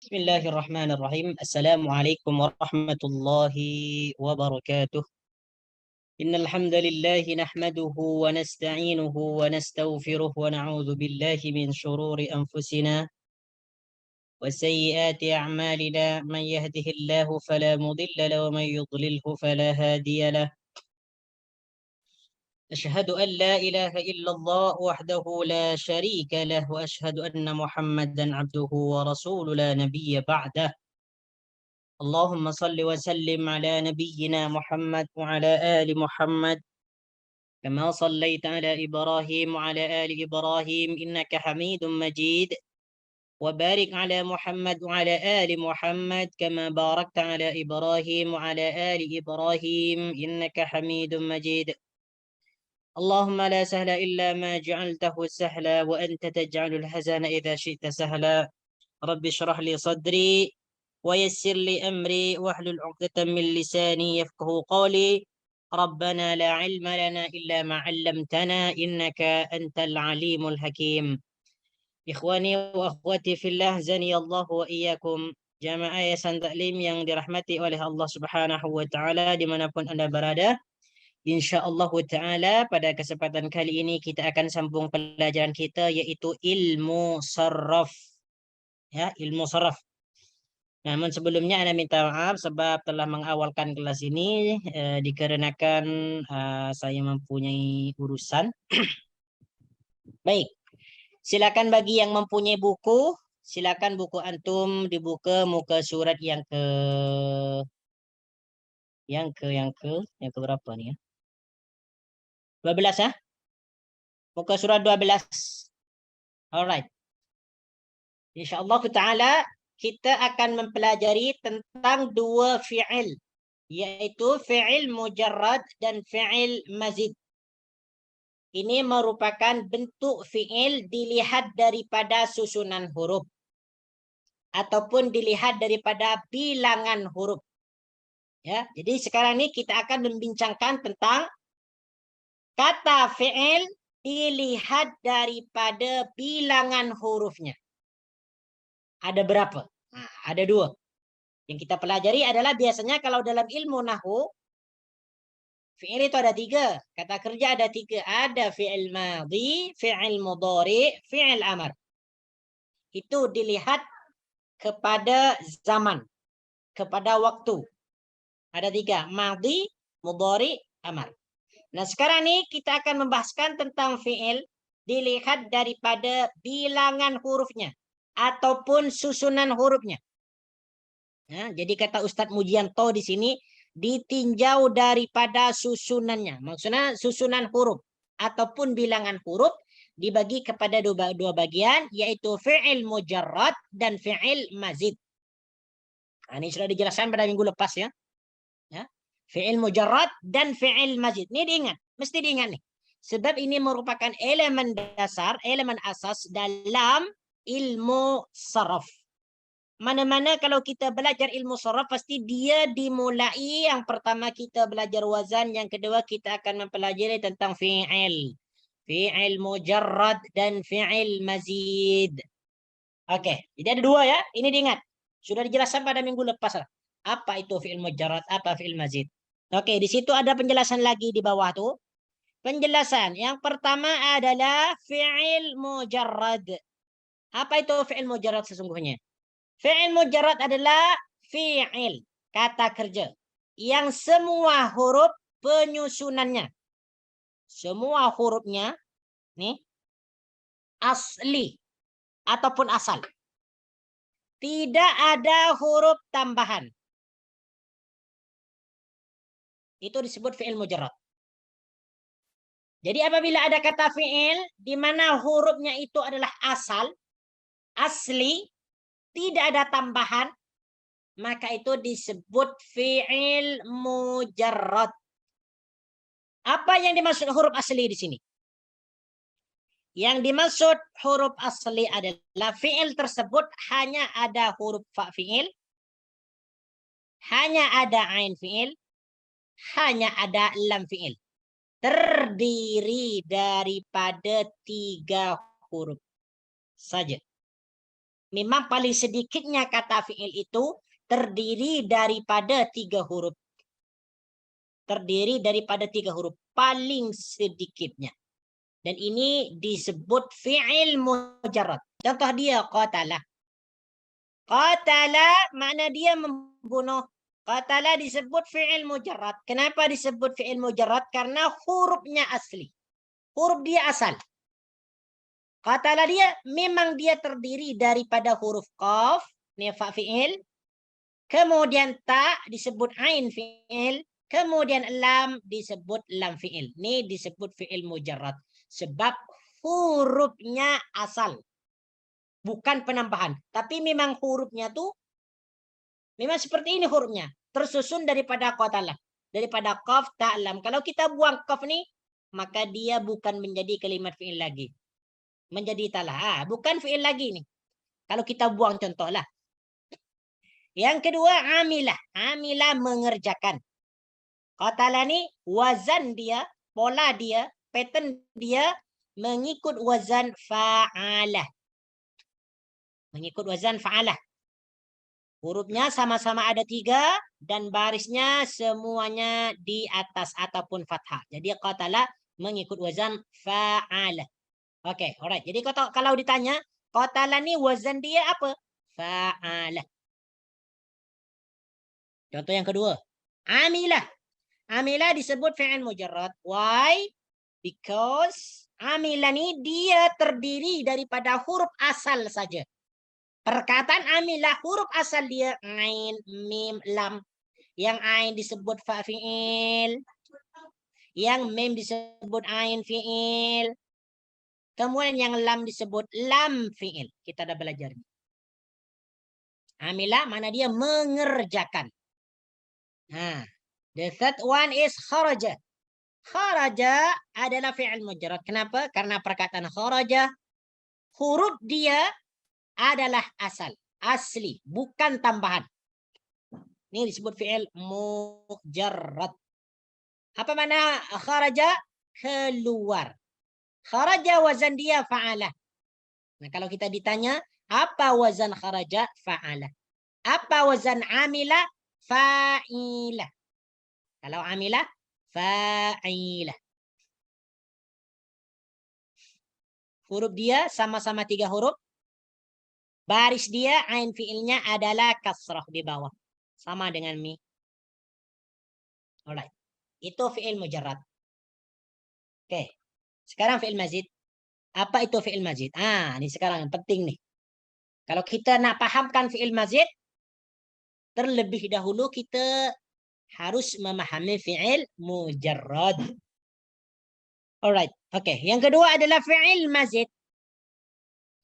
بسم الله الرحمن الرحيم. السلام عليكم ورحمة الله وبركاته. إن الحمد لله نحمده ونستعينه ونستغفره ونعوذ بالله من شرور أنفسنا وسيئات أعمالنا. من يهده الله فلا مضل له ومن يضلله فلا هادي له. أشهد أن لا إله إلا الله وحده لا شريك له، وأشهد أن محمدا عبده ورسوله لا نبي بعده. اللهم صل وسلم على نبينا محمد وعلى آل محمد كما صليت على إبراهيم وعلى آل إبراهيم إنك حميد مجيد، وبارك على محمد وعلى آل محمد كما باركت على إبراهيم وعلى آل إبراهيم إنك حميد مجيد. اللهم لا سهل إلا ما جعلته سهلا وأنت تجعل الحزن إذا شئت سهلا. رب اشرح لي صدري ويسر لي أمري واحلل عقدة من لساني يفقه قولي. ربنا لا علم لنا إلا ما علمتنا إنك أنت العليم الحكيم. إخواني وأخواتي في الله زني الله وإياكم. Jamaah Yayasan Taklim yang dirahmati oleh Allah Subhanahu wa taala dimanapun Anda berada. Insyaallah taala pada kesempatan kali ini kita akan sambung pelajaran kita yaitu ilmu saraf. Ya, ilmu saraf. Namun sebelumnya Anda minta maaf sebab telah mengawalkan kelas ini dikarenakan saya mempunyai urusan. Baik, silakan bagi yang mempunyai buku, silakan buku antum dibuka muka surat yang ke berapa nih ya? 12 ya? Muka surat 12. Alright. Insyaallah taala kita akan mempelajari tentang dua fi'il, yaitu fi'il mujarrad dan fi'il mazid. Ini merupakan bentuk fi'il dilihat daripada susunan huruf ataupun dilihat daripada bilangan huruf. Ya, jadi sekarang ini kita akan membincangkan tentang kata fi'il dilihat daripada bilangan hurufnya. Ada berapa? Nah, ada dua. Yang kita pelajari adalah biasanya kalau dalam ilmu nahwu, fi'il itu ada tiga. Kata kerja ada tiga. Ada fi'il madhi, fi'il mudhari, fi'il amar. Itu dilihat kepada zaman, kepada waktu. Ada tiga. Madhi, mudhari, amar. Nah sekarang ini kita akan membahaskan tentang fi'il dilihat daripada bilangan hurufnya ataupun susunan hurufnya. Nah, jadi kata Ustadz Mujianto di sini ditinjau daripada susunannya. Maksudnya susunan huruf ataupun bilangan huruf dibagi kepada dua bagian, yaitu fi'il mujarrad dan fi'il mazid. Nah, ini sudah dijelaskan pada minggu lepas ya. Fi'il mujarrad dan fi'il mazid. Ini diingat, mesti diingat nih. Sebab ini merupakan elemen dasar, elemen asas dalam ilmu saraf. Mana-mana kalau kita belajar ilmu saraf, pasti dia dimulai yang pertama kita belajar wazan, yang kedua kita akan mempelajari tentang fi'il. Fi'il mujarrad dan fi'il mazid. Oke, jadi ada dua ya, ini diingat. Sudah dijelaskan pada minggu lepas. Apa itu fi'il mujarrad, apa fi'il mazid. Oke, di situ ada penjelasan lagi di bawah tuh. Penjelasan yang pertama adalah fi'il mujarrad. Apa itu fi'il mujarrad sesungguhnya? Fi'il mujarrad adalah fi'il, kata kerja, yang semua huruf penyusunannya, semua hurufnya nih asli ataupun asal. Tidak ada huruf tambahan. Itu disebut fi'il mujarrad. Jadi apabila ada kata fi'il di mana hurufnya itu adalah asal, asli, tidak ada tambahan, maka itu disebut fi'il mujarrad. Apa yang dimaksud huruf asli di sini? Yang dimaksud huruf asli adalah fi'il tersebut hanya ada huruf fa fi'il, hanya ada ain fi'il, hanya ada lam fi'il. Terdiri daripada 3 huruf saja. Memang paling sedikitnya kata fi'il itu terdiri daripada 3 huruf. Terdiri daripada 3 huruf. Paling sedikitnya. Dan ini disebut fi'il mujarrad. Contoh dia qatala. Qatala makna dia membunuh. Qatala disebut fi'il mujarrad. Kenapa disebut fi'il mujarrad? Karena hurufnya asli. Huruf dia asal. Qatala dia memang dia terdiri daripada huruf qaf, ni fa fi'il. Kemudian ta disebut ain fi'il. Kemudian lam disebut lam fi'il. Ini disebut fi'il mujarrad. Sebab hurufnya asal. Bukan penambahan. Tapi memang hurufnya tuh memang seperti ini hurufnya. Tersusun daripada qatala. Daripada qaf, ta, lam. Kalau kita buang qaf nih, maka dia bukan menjadi kalimat fi'il lagi. Menjadi talah. Bukan fi'il lagi nih. Kalau kita buang contohlah. Yang kedua, amilah. Amilah mengerjakan. Qatala ni wazan dia, pola dia, pattern dia mengikut wazan fa'alah. Mengikut wazan fa'alah. Hurufnya sama-sama ada 3 dan barisnya semuanya di atas ataupun fathah. Jadi qatala mengikut wazan fa'alah. Oke, alright. Jadi kalau ditanya, qatala ni wazan dia apa? Fa'alah. Contoh yang kedua. Amilah. Amilah disebut fi'il mujarrad. Why? Because amilah ni dia terdiri daripada huruf asal saja. Perkataan amilah huruf asal dia ain, mim, lam. Yang ain disebut fa fi'il. Yang mim disebut ain fi'il. Kemudian yang lam disebut lam fi'il. Kita dah belajar. Amilah mana dia mengerjakan. The third one is kharaja. Kharaja adalah fi'il mujarrad. Kenapa? Karena perkataan kharaja huruf dia adalah asal, asli, bukan tambahan. Ini disebut fi'il mujarrad. Apa makna kharaja? Keluar. Kharaja wazan dia fa'alah. Nah, kalau kita ditanya, apa wazan kharaja? Fa'alah. Apa wazan amila? Fa'ilah. Kalau amila, fa'ilah. Huruf dia sama-sama 3 huruf. Baris dia, ain fi'ilnya adalah kasrah di bawah. Sama dengan mi. Alright. Itu fi'il mujarrad. Oke. Sekarang fi'il mazid. Apa itu fi'il mazid? Ini sekarang yang penting nih. Kalau kita nak pahamkan fi'il mazid, terlebih dahulu kita harus memahami fi'il mujarrad. Alright. Oke. Yang kedua adalah fi'il mazid.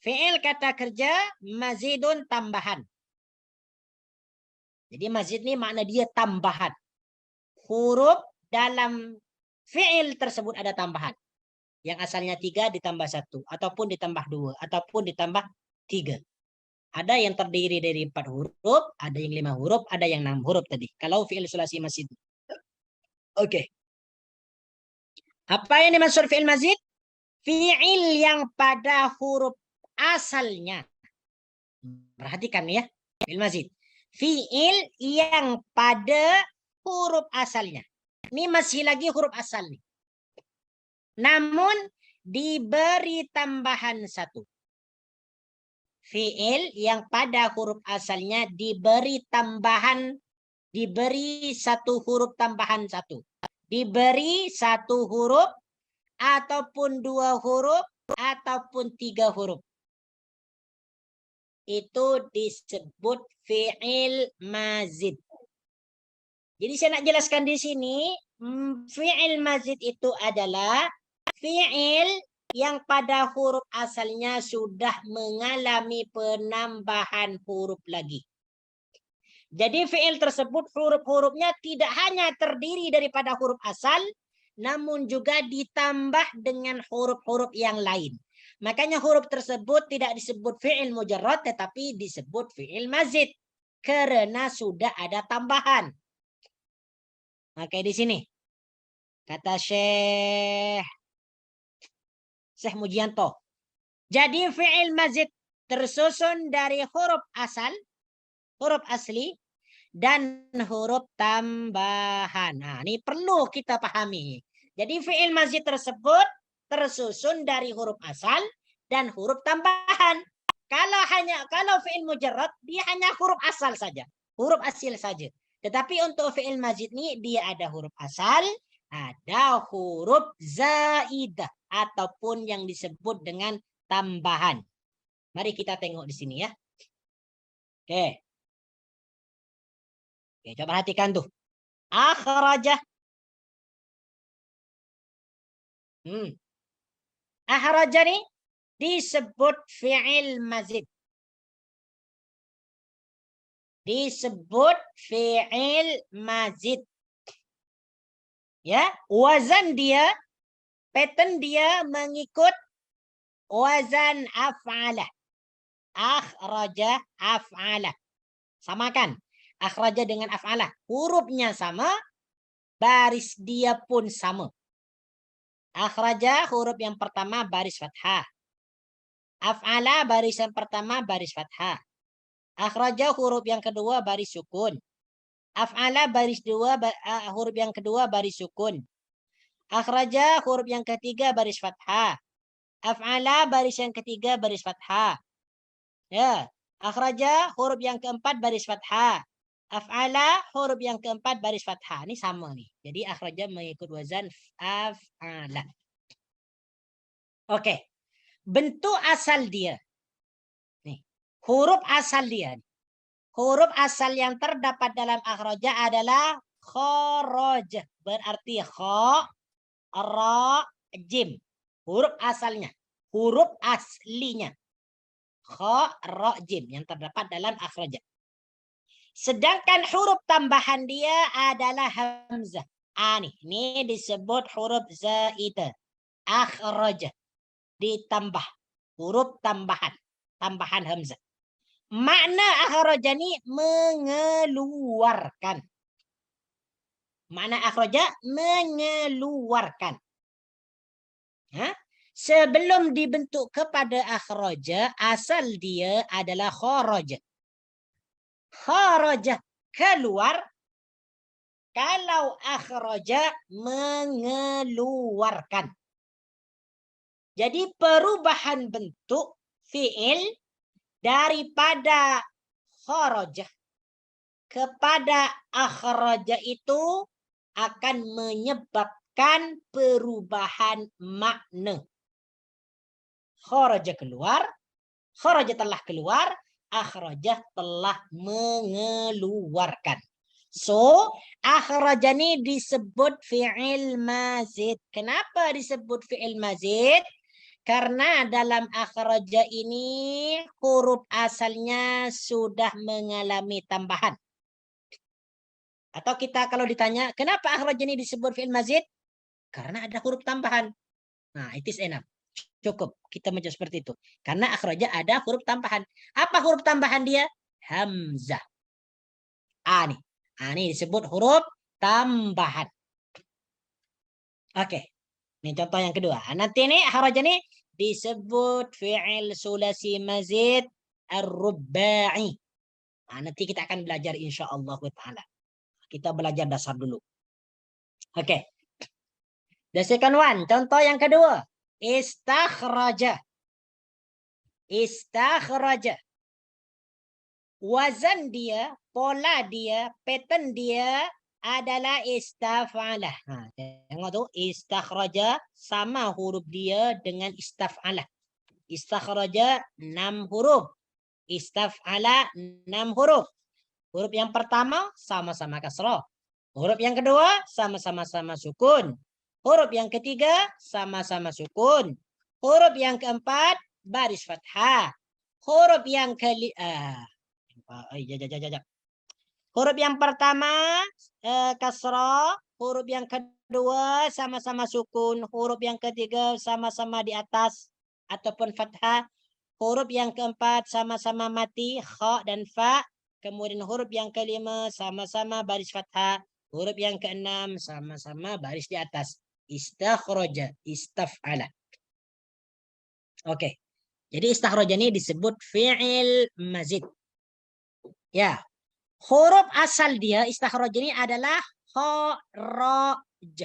Fi'il kata kerja, mazidun tambahan. Jadi mazid ni makna dia tambahan. Huruf dalam fi'il tersebut ada tambahan. Yang asalnya 3 ditambah 1. Ataupun ditambah 2. Ataupun ditambah 3. Ada yang terdiri dari 4 huruf. Ada yang 5 huruf. Ada yang 6 huruf tadi. Kalau fi'il sulasi mazid. Oke. Apa yang dimaksud fi'il mazid? Fi'il yang pada huruf asalnya. Perhatikan ya. Fi'il mazid. Fi'il yang pada huruf asalnya. Ini masih lagi huruf asal nih. Namun diberi tambahan 1. Fi'il yang pada huruf asalnya diberi tambahan, diberi 1 huruf tambahan 1. Diberi 1 huruf ataupun 2 huruf ataupun 3 huruf. Itu disebut fi'il mazid. Jadi saya nak jelaskan di sini, fi'il mazid itu adalah fi'il yang pada huruf asalnya sudah mengalami penambahan huruf lagi. Jadi fi'il tersebut huruf-hurufnya tidak hanya terdiri daripada huruf asal, namun juga ditambah dengan huruf-huruf yang lain. Makanya huruf tersebut tidak disebut fi'il mujarrad, tetapi disebut fi'il mazid. Karena sudah ada tambahan. Oke, di sini. Kata Syekh Mujianto. Jadi fi'il mazid tersusun dari huruf asal, huruf asli, dan huruf tambahan. Nah, ini perlu kita pahami. Jadi fi'il mazid tersebut tersusun dari huruf asal dan huruf tambahan. Kalau fi'il mujarrad, dia hanya huruf asal saja, huruf asli saja. Tetapi untuk fi'il mazid ini dia ada huruf asal, ada huruf zaidah ataupun yang disebut dengan tambahan. Mari kita tengok di sini ya. Oke. Oke, coba perhatikan tuh. Akhrajah. Akhrajah nih disebut fi'il mazid. Disebut fi'il mazid. Ya, wazan dia, pattern dia mengikut wazan af'alah. Akhraja af'alah. Samakan. Akhraja dengan af'alah. Hurufnya sama, baris dia pun sama. Akhraja huruf yang pertama baris fathah. Af'ala baris yang pertama baris fathah. Akhraja huruf yang kedua baris sukun. Af'ala baris dua, huruf yang kedua baris sukun. Akhraja huruf yang ketiga baris fathah. Af'ala baris yang ketiga baris fathah. Ya, akhraja huruf yang keempat baris fathah. Af'ala huruf yang keempat baris fathah. Ini sama nih. Jadi akhraja mengikut wazan af'ala. Oke. Bentuk asal dia. Nih, huruf asal dia. Huruf asal yang terdapat dalam akhraja adalah kharaj. Berarti kha, ra, jim. Huruf asalnya. Huruf aslinya. Kha, ra, jim. Yang terdapat dalam akhraja. Sedangkan huruf tambahan dia adalah hamzah. Ini disebut huruf zaidah. Akhraja. Ditambah. Huruf tambahan. Tambahan hamzah. Makna akhraja ini mengeluarkan. Makna akhraja mengeluarkan. Sebelum dibentuk kepada akhraja, asal dia adalah kharaja. Kharaja keluar. Kalau akhraja mengeluarkan. Jadi perubahan bentuk fi'il daripada kharaja kepada akhraja itu akan menyebabkan perubahan makna. Kharaja keluar, kharaja telah keluar, akhraja telah mengeluarkan. So, akhraja ini disebut fi'il mazid. Kenapa disebut fi'il mazid? Karena dalam akhraja ini huruf asalnya sudah mengalami tambahan. Atau kita kalau ditanya, kenapa akhraja ini disebut fi'il mazid? Karena ada huruf tambahan. Nah, it is enough. Cukup kita menjawab seperti itu. Karena akhraja ada huruf tambahan. Apa huruf tambahan dia? Hamzah. Ini disebut huruf tambahan. Oke. Ini contoh yang kedua. Nanti ini akhraja ini disebut fi'il sulasi mazid ar-rubba'i. Nanti kita akan belajar insyaallah ta'ala. Kita belajar dasar dulu. Oke. The second one. Contoh yang kedua. Istakhraja. Istakhraja. Wazan dia, pola dia, pattern dia adalah istaf'alah. Tengok tu, istakhraja sama huruf dia dengan istaf'alah. Istakhraja 6 huruf. Istaf'ala 6 huruf. Huruf yang pertama sama-sama kasrah. Huruf yang kedua sama-sama sukun. Huruf yang ketiga sama-sama sukun. Huruf yang keempat baris fathah. Huruf yang huruf yang pertama kasrah, huruf yang kedua sama-sama sukun, huruf yang ketiga sama-sama di atas ataupun fathah, huruf yang keempat sama-sama mati, kha dan fa, kemudian huruf yang kelima sama-sama baris fathah, huruf yang keenam sama-sama baris di atas. Istakhraja, istaf'ala. Oke. Jadi istakhraja ini disebut fi'il mazid. Ya. Huruf asal dia istakhraja ini adalah kharaj.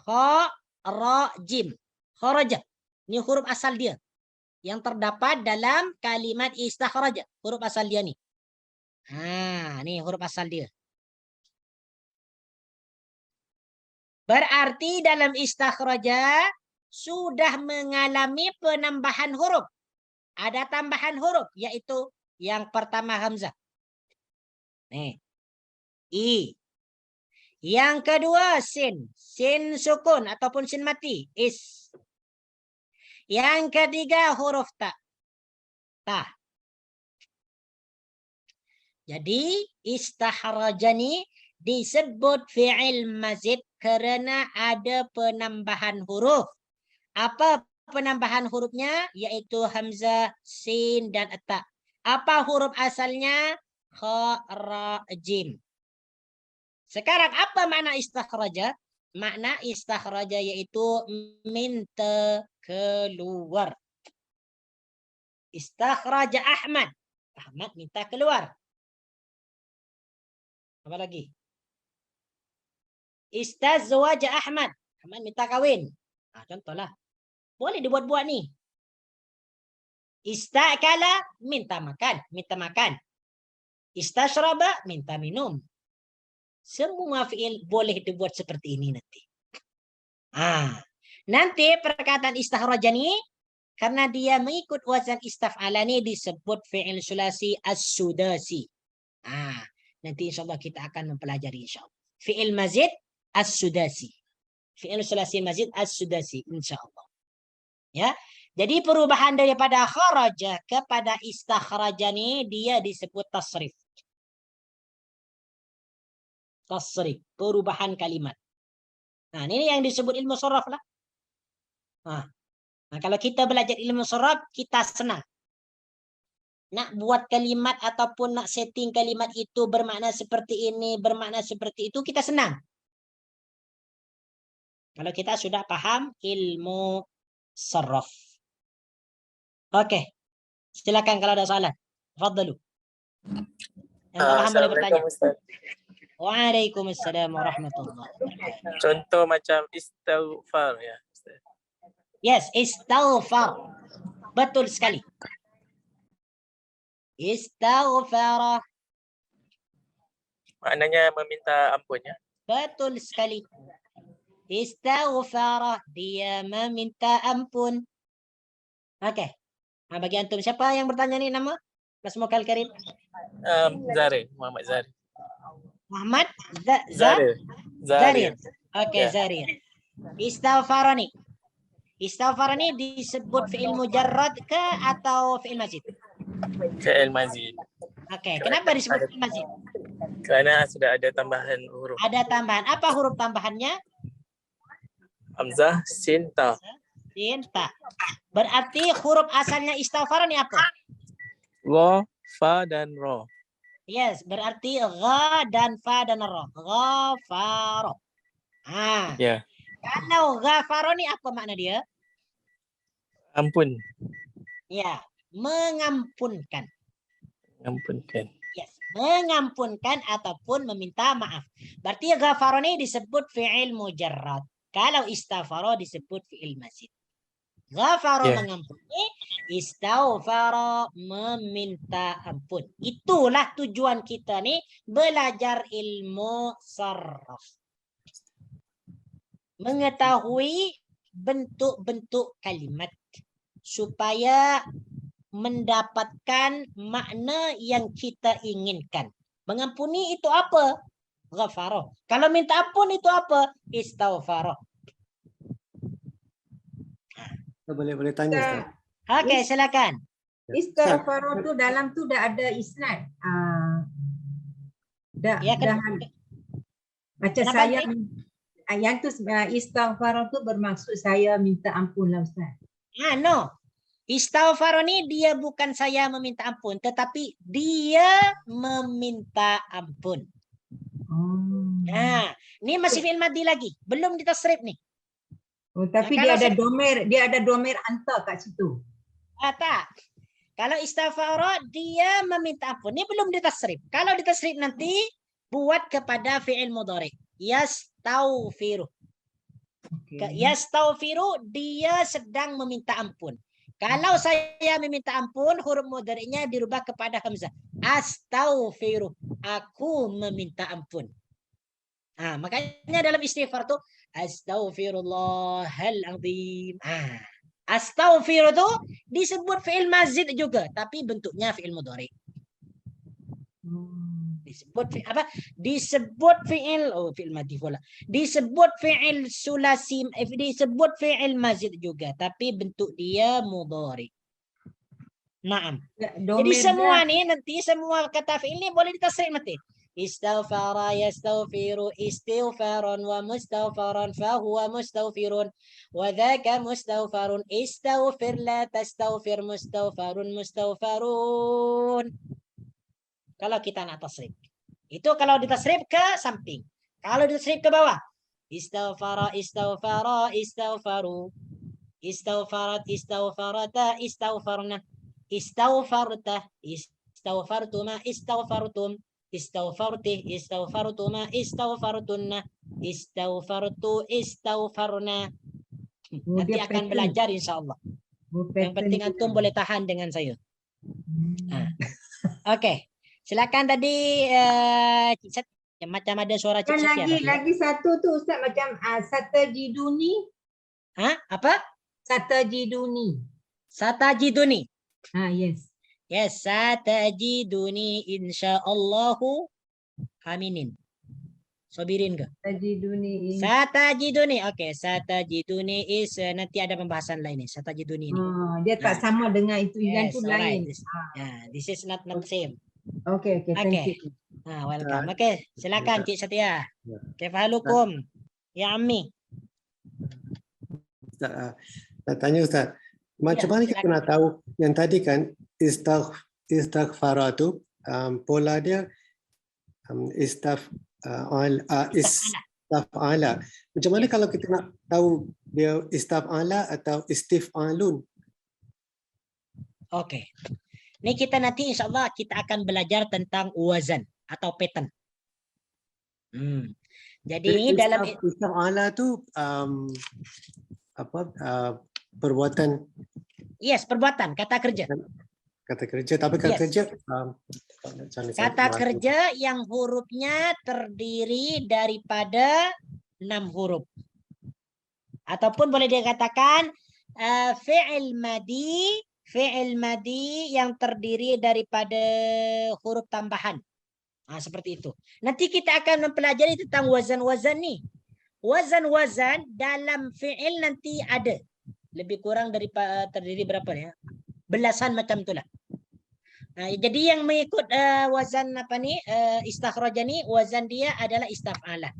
Kharajim. Kharaja. Ini huruf asal dia yang terdapat dalam kalimat istakhraja. Huruf asal dia nih. Ini huruf asal dia. Berarti dalam istakhraja sudah mengalami penambahan huruf. Ada tambahan huruf, yaitu yang pertama hamzah. Nih. I. Yang kedua sin. Sin sukun ataupun sin mati. Is. Yang ketiga huruf ta. Ta. Jadi istakhrajani disebut fi'il mazid karena ada penambahan huruf. Apa penambahan hurufnya? Yaitu hamzah, sin, dan ta. Apa huruf asalnya? Kharajim. Sekarang apa makna istakhraja? Makna istakhraja yaitu minta keluar. Istakhraja Ahmad. Ahmad minta keluar. Apa lagi? Istazwaja Ahmad. Ahmad minta kawin. Contohlah. Boleh dibuat-buat nih. Istakala minta makan. Minta makan. Istashraba minta minum. Semua fi'il boleh dibuat seperti ini nanti. Nanti perkataan istakhraja ini karena dia mengikut wazan istaf'ala ini disebut fi'il sulasi as-sudasi. Nanti insyaallah kita akan mempelajari insyaallah. Fi'il mazid as-sudasi. Fi'il sulasi mazid as-sudasi insyaallah. Ya. Jadi perubahan daripada kharaja kepada istakhraja ini dia disebut tasrif. Tasrif, perubahan kalimat. Ini yang disebut ilmu sharaf lah. Kalau kita belajar ilmu sharaf, kita senang. Nak buat kalimat ataupun nak setting kalimat itu bermakna seperti ini, bermakna seperti itu, kita senang. Kalau kita sudah paham ilmu sharaf. Oke. Silakan kalau ada soalan. Fadhalu. Yang paham boleh bertanya. Waalaikumsalam warahmatullahi wabarakatuh. Contoh macam istighfar ya. Yes, istighfar. Betul sekali. Istighfar. Maknanya meminta ampun ya. Betul sekali. Istighfar. Dia meminta ampun. Oke. Bagi antum siapa yang bertanya nih nama? Mas Mukal Karim. Zari, Muhammad Zari. Muhammad Zari. Oke, Zari. Istighfarani. Istighfarani disebut fi'il mujarrad ke atau fi'il mazid? Fi'il mazid. Oke, kenapa disebut fi'il mazid? Karena sudah ada tambahan huruf. Ada tambahan. Apa huruf tambahannya? Hamzah, sin, ta. Sin, ta. Berarti huruf asalnya istighfarani apa? Ra, fa, dan ro. Yes, berarti gha dan fa dan ra. Ghafaro. Ya. Kalau ghafaro ni apa makna dia? Ampun. Ya, mengampunkan. Mengampunkan. Yes, mengampunkan ataupun meminta maaf. Berarti ghafaro ni disebut fi'il mujarrad. Kalau istaghfaro disebut fi'il mazid. Ghafaro mengampuni, istaghfaro meminta ampun. Itulah tujuan kita nih belajar ilmu sharaf. Mengetahui bentuk-bentuk kalimat supaya mendapatkan makna yang kita inginkan. Mengampuni itu apa? Ghafaro. Kalau minta ampun itu apa? Istaghfaro. Boleh tanya Ustaz. Oke, silakan. Istighfar tu dalam tu dah ada isnad. Macam saya yang tu istighfar tu bermaksud saya minta ampun lah Ustaz. No. Istighfar ni dia bukan saya meminta ampun, tetapi dia meminta ampun. Ini masih fi'il madhi lagi, belum ditasrif nih. Tapi dia ada domer anta kat situ. Tak. Kalau istaghfara dia meminta ampun. Ini belum ditasrif. Kalau ditasrif nanti buat kepada fi'il mudhari. Yastaghfiru. Yastaghfiru dia sedang meminta ampun. Kalau saya meminta ampun, huruf mudhari'nya dirubah kepada hamzah. Astaghfiru. Aku meminta ampun. Nah, makanya dalam istighfar tuh astaghfirullahal azim. Astaghfiru itu disebut fi'il mazid juga, tapi bentuknya fi'il mudhari. Disebut apa? Disebut fi'il fi'il madhi pula. Disebut fi'il sulasi, disebut fi'il mazid juga, tapi bentuk dia mudhari. Naam. Jadi semua nih nanti semua kata fi'il ini boleh ditasrif nanti. Istaghfara yastaghfiru istighfaran wa mustaghfaran fahuwa mustaghfirun wa dhaka mustaghfarun istaghfir la tastaghfir mustaghfarun mustaghfarun. Kalau kita nak tasrif. Itu kalau ditasrif ke samping. Kalau ditasrif ke bawah. Istaghfara istaghfara istaghfaru. Istaghfarat istaghfarata istaghfarna. Istaghfarta istaghfartuma istaghfartum. Istaghfarti istaghfartuma istaghfartunna. Istaghfartu istaghfarna. Nanti akan belajar insyaAllah. Yang penting antum boleh tahan dengan saya. Oke. Silakan tadi macam ada suara Cik Setia. Lagi satu tu Ustaz macam satajiduni. Apa? Satajiduni. Satajiduni. Yes. Yes, satajiduni insyaallahu aminin. Sobirin ke? Satajiduni. Satajiduni. Oke, satajiduni is nanti ada pembahasan lain ni. Satajiduni ini. Dia tak sama dengan itu yang tu lain. This is not same. Okay, thank you. Welcome. Okay, silakan Cik Setia. Kaifahalukum ya Ammi? Ustaz, nak tanya Ustaz, macam mana kita nak tahu yang tadi kan istighfara tu pola dia istaf'ala. Macam mana kalau kita nak tahu dia istaf'ala atau istif'alun? Okey. Ini kita nanti insyaAllah kita akan belajar tentang wazan atau pattern. Jadi ini dalam istaf'ala tu perbuatan. Yes, perbuatan, kata kerja. Kata kerja, tapi kata kerja kata kerja yang hurufnya terdiri daripada 6 huruf. Ataupun boleh dikatakan fi'il madi yang terdiri daripada huruf tambahan. Seperti itu. Nanti kita akan mempelajari tentang wazan-wazan ni. Wazan-wazan dalam fi'il nanti ada. Lebih kurang daripada terdiri berapa ya? Belasan macam itulah. Jadi yang mengikut wazan apa ni? Istakhraja ni wazan dia adalah istaf'alah.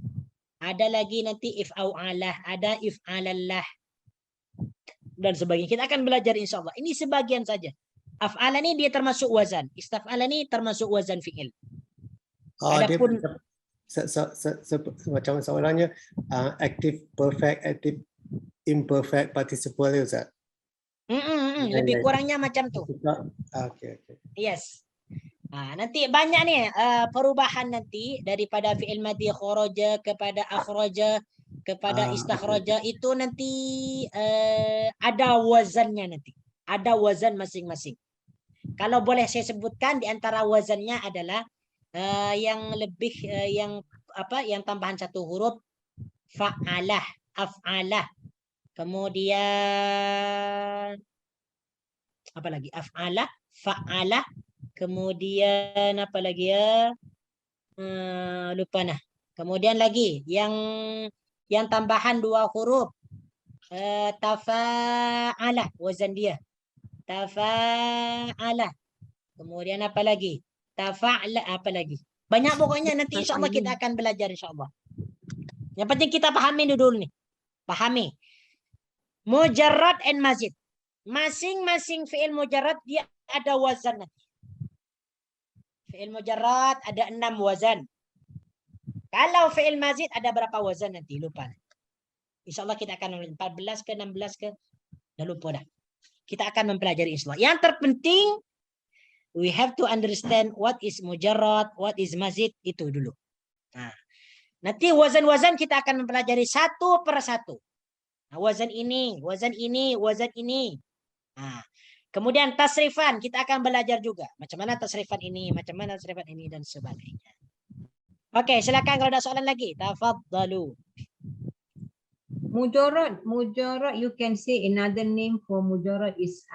Ada lagi nanti if'au'alah, ada if'alallah dan sebagainya. Kita akan belajar insyaAllah. Ini sebagian saja. Af'ala ni dia termasuk wazan. Istaf'ala ni termasuk wazan fi'il. Adapun macam soalannya active, perfect, active, imperfect, participle Ustaz. Lebih kurangnya macam tu. Okay. Yes. Nanti banyak ni perubahan nanti daripada fi'il madhi kharaja kepada akhraja kepada istakhraja itu nanti ada wazannya nanti. Ada wazan masing-masing. Kalau boleh saya sebutkan di antara wazannya adalah yang lebih yang tambahan satu huruf fa'alah, af'alah. Kemudian apa lagi? Af'alah, fa'alah. Kemudian apa lagi ya? Lupa nah. Kemudian lagi yang tambahan 2 huruf. Tafa'alah wazan dia. Tafa'alah. Kemudian apa lagi? Tafa'ala apa lagi? Banyak pokoknya nanti insyaAllah kita akan belajar insyaAllah. Yang penting kita pahami dulu nih. Pahami. Mujarrad and mazid. Masing-masing fi'il mujarrad dia ada wazan nanti. Fi'il mujarrad ada 6 wazan. Kalau fi'il mazid ada berapa wazan nanti? Lupa. InsyaAllah kita akan 14 ke 16 ke? Dah lupa dah. kita akan mempelajari insya Allah. Yang terpenting, we have to understand what is mujarrad, what is mazid, itu dulu. Nah, nanti wazan-wazan kita akan mempelajari satu per satu. Nah, wazan ini, wazan ini, wazan ini. Nah, kemudian tasrifan kita akan belajar juga. Macam mana tasrifan ini, macam mana tasrifan ini, dan sebagainya. Oke, silakan kalau ada soalan lagi. Tafadhalu. Mujarrad, you can say another name for mujarrad is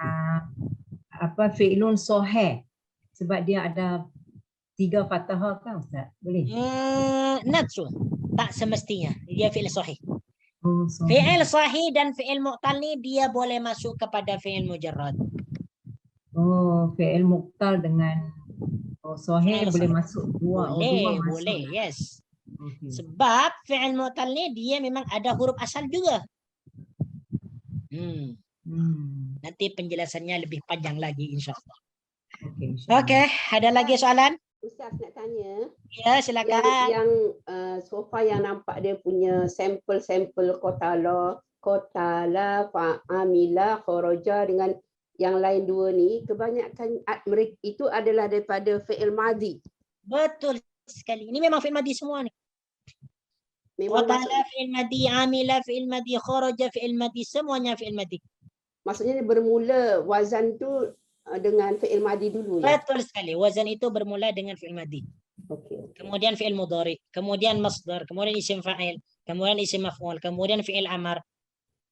fi'lun sahih. Sebab dia ada 3 fathah kan Ustaz? Boleh? Not true. Tak semestinya. Dia fi'il sahih. Oh, sahih. Fi'il sahih dan fi'il mu'tal ni dia boleh masuk kepada fi'il mujarrad. Oh, fi'il muqtal dengan sahih Fi'il boleh sahih. masuk dua. Boleh, Dua boleh, masuk. yes. Okay. Sebab fi'il mu'tal ni dia memang ada huruf asal juga. Nanti penjelasannya lebih panjang lagi insya-Allah. Okey, ada lagi soalan? Ustaz nak tanya. Ya, silakan. Yang sofa yang nampak dia punya sampel-sampel qatala, fa'amila, kharaja dengan yang lain dua ni, kebanyakan mereka itu adalah daripada fi'il madhi. Betul sekali. Ini memang fi'il madhi semua ni. Memang Qatala fi'il madhi, amila fi'il madhi, kharaja fi'il madhi, semuanya fi'il madhi. maksudnya dia bermula wazan tu dengan fi'il madhi dulu ya. Betul sekali. Wazan itu bermula dengan fi'il madhi. Okey. Kemudian fi'il mudhari, kemudian masdar, kemudian isim fa'il, kemudian isim maf'ul, kemudian fi'il amar,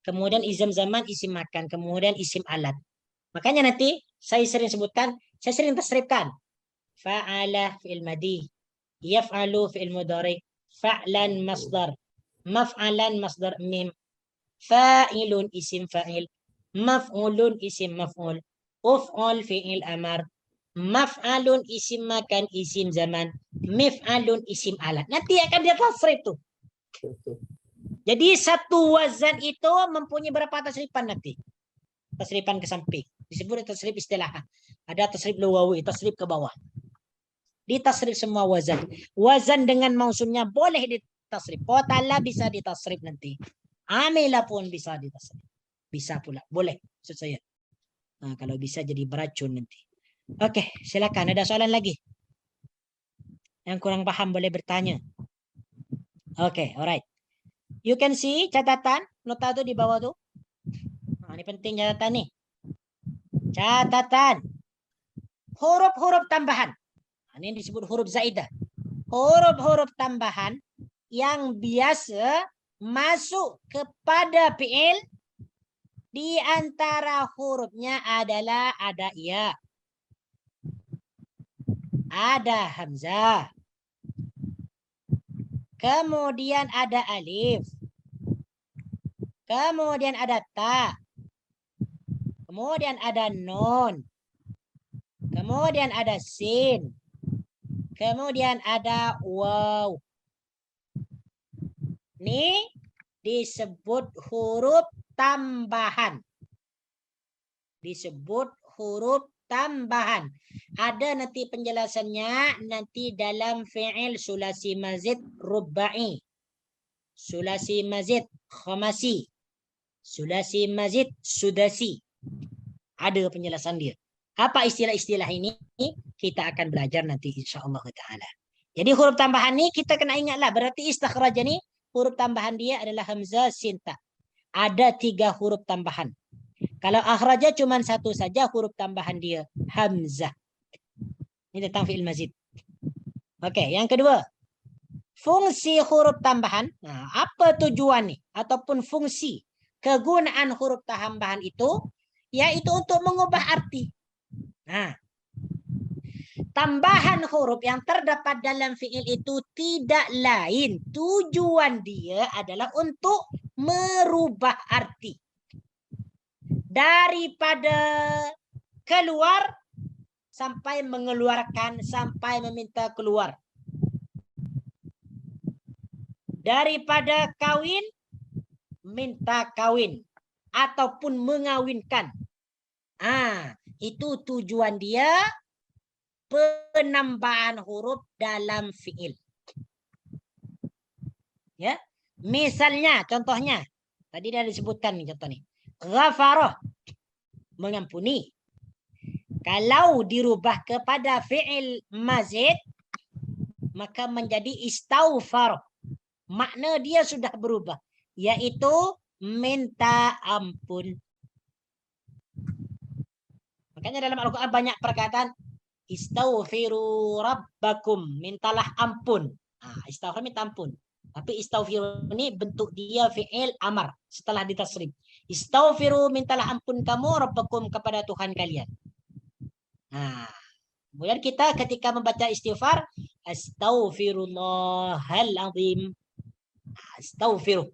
kemudian isim zaman, isim makan, kemudian isim alat. Makanya nanti saya sering sebutkan, saya sering tasrifkan. Fa'ala fi'il madhi, yaf'alu fi'il mudhari, fa'lan masdar, maf'alan masdar mim, fa'ilun isim fa'il, maf'ulun isim maf'ul, uf'ul fi'il amar, maf'alun isim makan, isim zaman, mif'alun isim alat. Nanti akan dia tasrif tuh. Jadi satu wazan itu mempunyai berapa tasrifan nanti? Tasrifan ke samping. Disebut tasrif istilah. Ada tasrif lugawi, tasrif ke bawah. Ditasrif semua wazan. Wazan dengan mausunnya boleh ditasrif. Qatala bisa ditasrif nanti. Amila pun bisa ditasrif. Bisa pula. Boleh. Maksud saya. Nah, kalau bisa jadi beracun nanti. Oke, silakan. Ada soalan lagi? Yang kurang paham boleh bertanya. Oke, alright. You can see catatan, nota tu di bawah tu. Nah, ini penting catatan nih. Catatan. Huruf-huruf tambahan. Nah, ini disebut huruf zaidah. Huruf-huruf tambahan yang biasa masuk kepada fi'il. Di antara hurufnya adalah ada ya, ada hamzah, kemudian ada alif, kemudian ada ta, kemudian ada nun, kemudian ada sin, kemudian ada waw. Ini disebut huruf tambahan. Disebut huruf tambahan. Ada nanti penjelasannya nanti dalam fi'il sulasi mazid rubba'i, sulasi mazid khamasi, sulasi mazid sudasi. Ada penjelasan dia. Apa istilah-istilah ini? Kita akan belajar nanti insya-Allah taala. Jadi huruf tambahan ini kita kena ingatlah, berarti istikhraj ini huruf tambahan dia adalah hamzah sin ta. Ada 3 huruf tambahan. Kalau akhraja cuma 1 saja huruf tambahan dia, hamzah. Ini tentang fi'il mazid. Oke, yang kedua. Fungsi huruf tambahan. Nah, apa tujuan nih? Ataupun fungsi kegunaan huruf tambahan itu, yaitu untuk mengubah arti. Nah, tambahan huruf yang terdapat dalam fi'il itu tidak lain. Tujuan dia adalah untuk merubah arti. Daripada keluar sampai mengeluarkan, sampai meminta keluar. Daripada kawin, minta kawin. Ataupun mengawinkan. Itu tujuan dia, penambahan huruf dalam fi'il. Ya, misalnya, contohnya, tadi dah disebutkan nih contoh nih. Ghafarah. mengampuni. Kalau dirubah kepada fi'il mazid, maka menjadi istaghfar. Makna dia sudah berubah, yaitu minta ampun. Makanya dalam Al-Quran banyak perkataan istaghfiru rabbakum, mintalah ampun. Istaghfar minta ampun. Tapi istaghfiru ini bentuk dia fi'il amar setelah ditasrif. Istaghfiru, mintalah ampun kamu rabbakum, kepada Tuhan kalian. Kemudian kita ketika membaca istighfar, astaghfirullahal azim. Astaghfiru.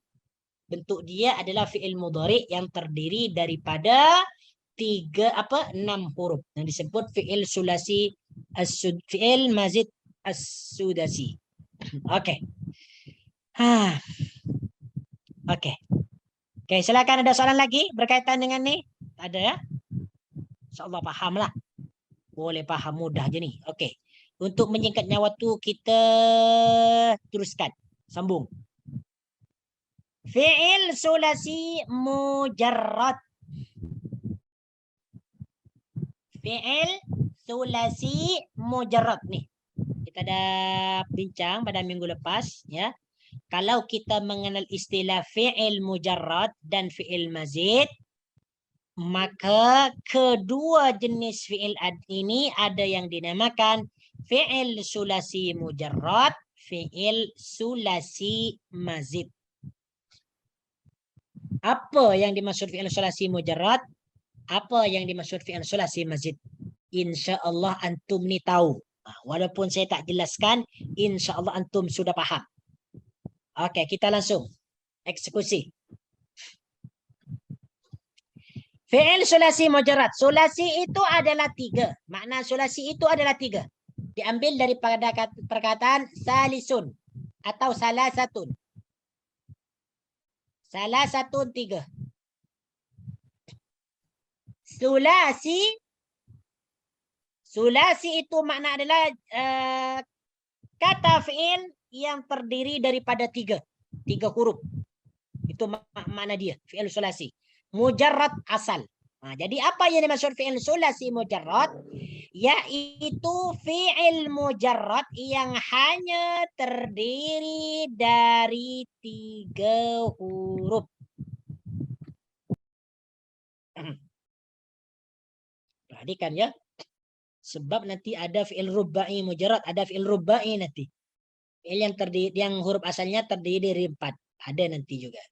Bentuk dia adalah fi'il mudhari yang terdiri daripada 6 huruf yang disebut fi'il sulasi fi'il mazid as-sudasi. Oke. Oke, silakan, ada soalan lagi berkaitan dengan nih? Ada ya? Insyaallah paham lah. Boleh paham mudah je nih. Oke. Untuk menyingkatnya waktu kita teruskan. Sambung. Fi'il sulasi mujarrad. Fi'il sulasi mujarrad nih. Kita dah bincang pada minggu lepas ya. Kalau kita mengenal istilah fi'il mujarrad dan fi'il mazid, maka kedua jenis fi'il ini ada yang dinamakan fi'il sulasi mujarrad, fi'il sulasi mazid. Apa yang dimaksud fi'il sulasi mujarrad? Apa yang dimaksud fi'il sulasi mazid? InsyaAllah antum ni tahu. Walaupun saya tak jelaskan, InsyaAllah antum sudah faham. Oke, kita langsung eksekusi. Fi'il sulasi mujarrad. Sulasi itu adalah 3. Makna sulasi itu adalah 3. Diambil daripada perkataan salisun atau salasatun. Salasatun 3. Sulasi itu makna adalah kata fi'il yang terdiri daripada 3 huruf. Itu makna dia, fi'il sulasi. Mujarrad asal. Jadi apa yang dimaksud fi'il sulasi mujarrad? Yaitu fi'il mujarrad yang hanya terdiri dari 3 huruf. Perhatikan ya. Sebab nanti ada fi'il rubai mujarrad, ada fi'il rubai nanti. Fi'il yang huruf asalnya terdiri dari 4. Ada nanti juga.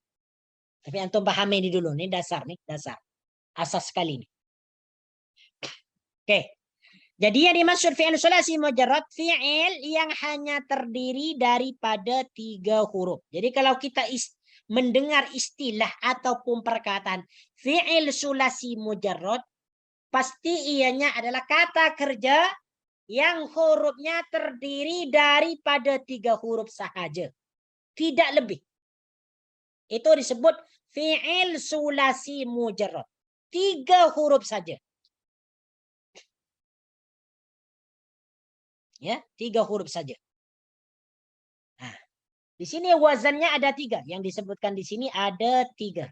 Tapi antum pahami ini dulu, ini dasar nih, dasar. Asas sekali nih. Oke. Jadi yang dimaksud fi'il sulasi mujarrad, fi'il yang hanya terdiri daripada 3 huruf. Jadi kalau kita mendengar istilah ataupun perkataan fi'il sulasi mujarrad, pasti ianya adalah kata kerja yang hurufnya terdiri daripada 3 huruf sahaja. Tidak lebih. Itu disebut fi'il sulasi mujarrad. 3 huruf saja. Ya, 3 huruf saja. Nah, di sini wazannya ada 3. Yang disebutkan di sini ada 3.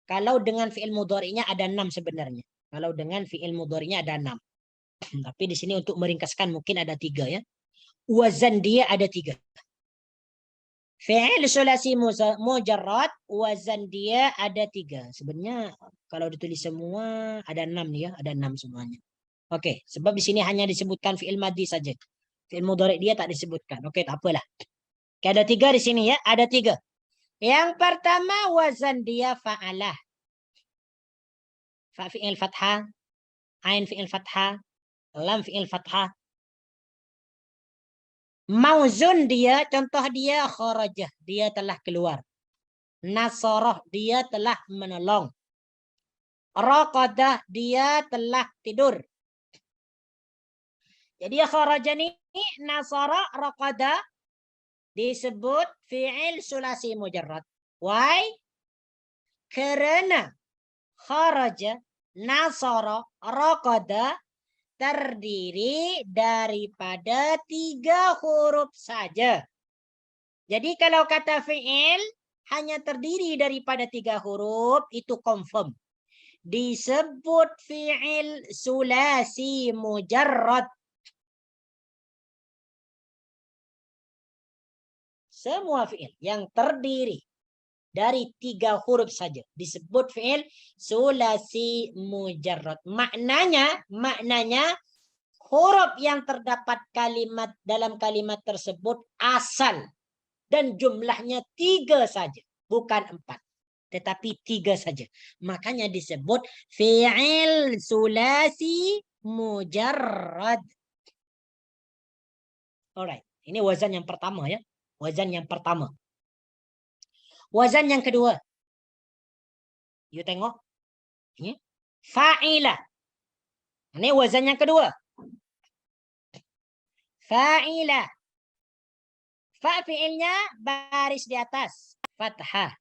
Kalau dengan fi'il mudhari'nya ada 6 sebenarnya. Kalau dengan fi'il mudhari'nya ada 6. Tapi di sini untuk meringkaskan mungkin ada 3 ya. Wazan dia ada 3. Fi'il sulasi mujarrad, wazan dia ada 3. Sebenarnya kalau ditulis semua ada 6 nih ya, ada 6 semuanya. Oke, sebab di sini hanya disebutkan fi'il madhi saja. Fi'il mudhari' dia tak disebutkan. Oke, tak apalah. Oke, ada 3 di sini ya, ada 3. Yang pertama wazan dia fa'alah. Fa fi'il fathah, ain fi'il fathah, lam fi'il fathah. Mauzun dia, contoh dia kharajah, dia telah keluar. Nasarah, dia telah menolong. Raqadah, dia telah tidur. Jadi kharaja ni, nasara, raqadah disebut fi'il sulasi mujarrad. Why? Kerana kharaja, nasara, raqadah terdiri daripada 3 huruf saja. Jadi kalau kata fi'il hanya terdiri daripada 3 huruf, itu confirm. disebut fi'il sulasi mujarrad. Semua fi'il yang terdiri dari 3 huruf saja disebut fi'il sulasi mujarrad. Maknanya huruf yang terdapat kalimat dalam kalimat tersebut asal dan jumlahnya 3 saja, bukan 4, tetapi 3 saja. Makanya disebut fi'il sulasi mujarrad. Alright, ini wazan yang pertama ya. Wazan yang pertama. Wazan yang kedua. You tengok. Ini fa'ila. Ini wazan yang kedua. Fa'ila. Fa fi'ilnya baris di atas, fathah.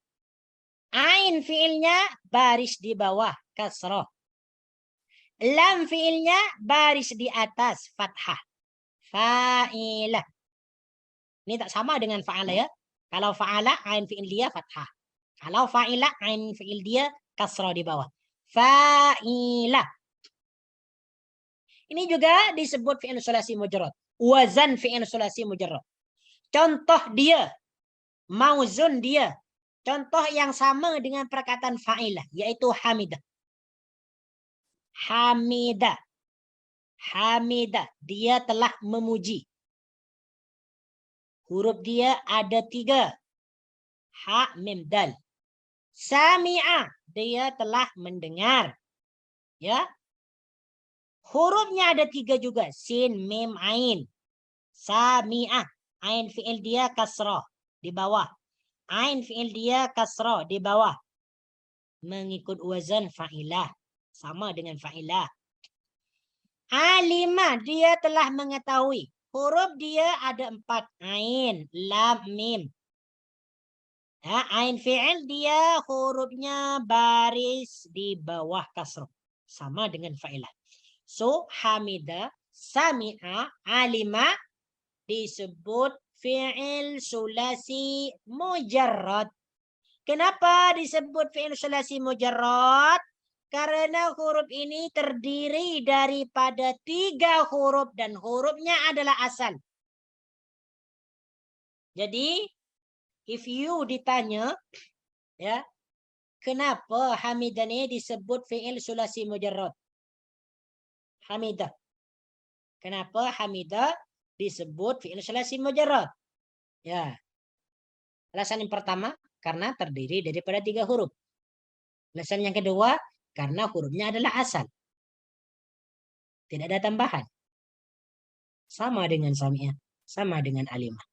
Ain fi'ilnya baris di bawah, kasrah. Lam fi'ilnya baris di atas, fathah. Fa'ila. Ini tak sama dengan fa'ala ya. Kalau fa'ala, ain fi'il dia fathah. Kalau fa'ila, ain fi'il dia kasrah di bawah. Fa'ila. Ini juga disebut fi'il sulasi mujarrad. Wazan fi'il sulasi mujarrad. Contoh dia, mauzun dia. Contoh yang sama dengan perkataan fa'ilah, yaitu hamidah. Hamidah. Hamidah. Dia telah memuji. Huruf dia ada 3. Ha, mim, dal. Sami'a. Dia telah mendengar. Ya. Hurufnya ada 3 juga. Sin, mim, ain. Sami'ah. Ain fi'il dia kasrah di bawah. Ain fi'il dia kasrah di bawah. Mengikut wazan fa'ilah. Sama dengan fa'ilah. Alimah. Dia telah mengetahui. Huruf dia ada 4. Ain, lam, mim. Ya, ain fi'il dia hurufnya baris di bawah kasrah. Sama dengan fa'ilah. So, hamidah, sami'a, alima disebut fi'il sulasi mujarrad. Kenapa disebut fi'il sulasi mujarrad? Karena huruf ini terdiri daripada 3 huruf dan hurufnya adalah asal. Jadi, if you ditanya, ya, kenapa hamidah ini disebut fi'il sulasi mujarrad? Hamidah. Kenapa hamidah disebut fi'il sulasi mujarrad? Ya. Alasan yang pertama, karena terdiri daripada 3 huruf. Alasan yang kedua, karena hurufnya adalah asal. Tidak ada tambahan. Sama dengan sami'ah, sama dengan alimah.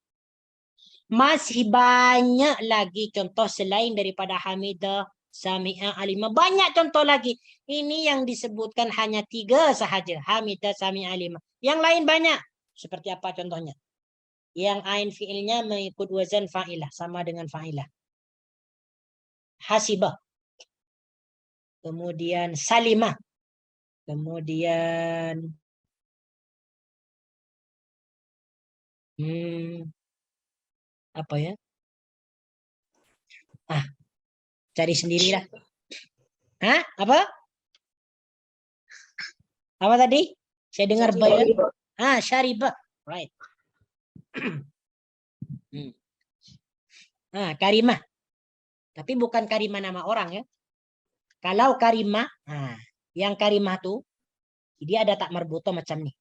Masih banyak lagi contoh selain daripada hamidah, sami'ah, alimah. Banyak contoh lagi. Ini yang disebutkan hanya 3 sahaja. Hamidah, sami'ah, alimah. Yang lain banyak. Seperti apa contohnya? Yang ain fi'ilnya mengikut wazan fa'ilah. Sama dengan fa'ilah. Hasibah. Kemudian salimah. Kemudian apa ya? Cari sendirilah. Hah? Apa? Apa tadi? Saya dengar bayan. Syaribah. Right. Karimah. Tapi bukan karimah nama orang ya. Kalau karimah, yang karimah tuh dia ada tak marbuto macam ni.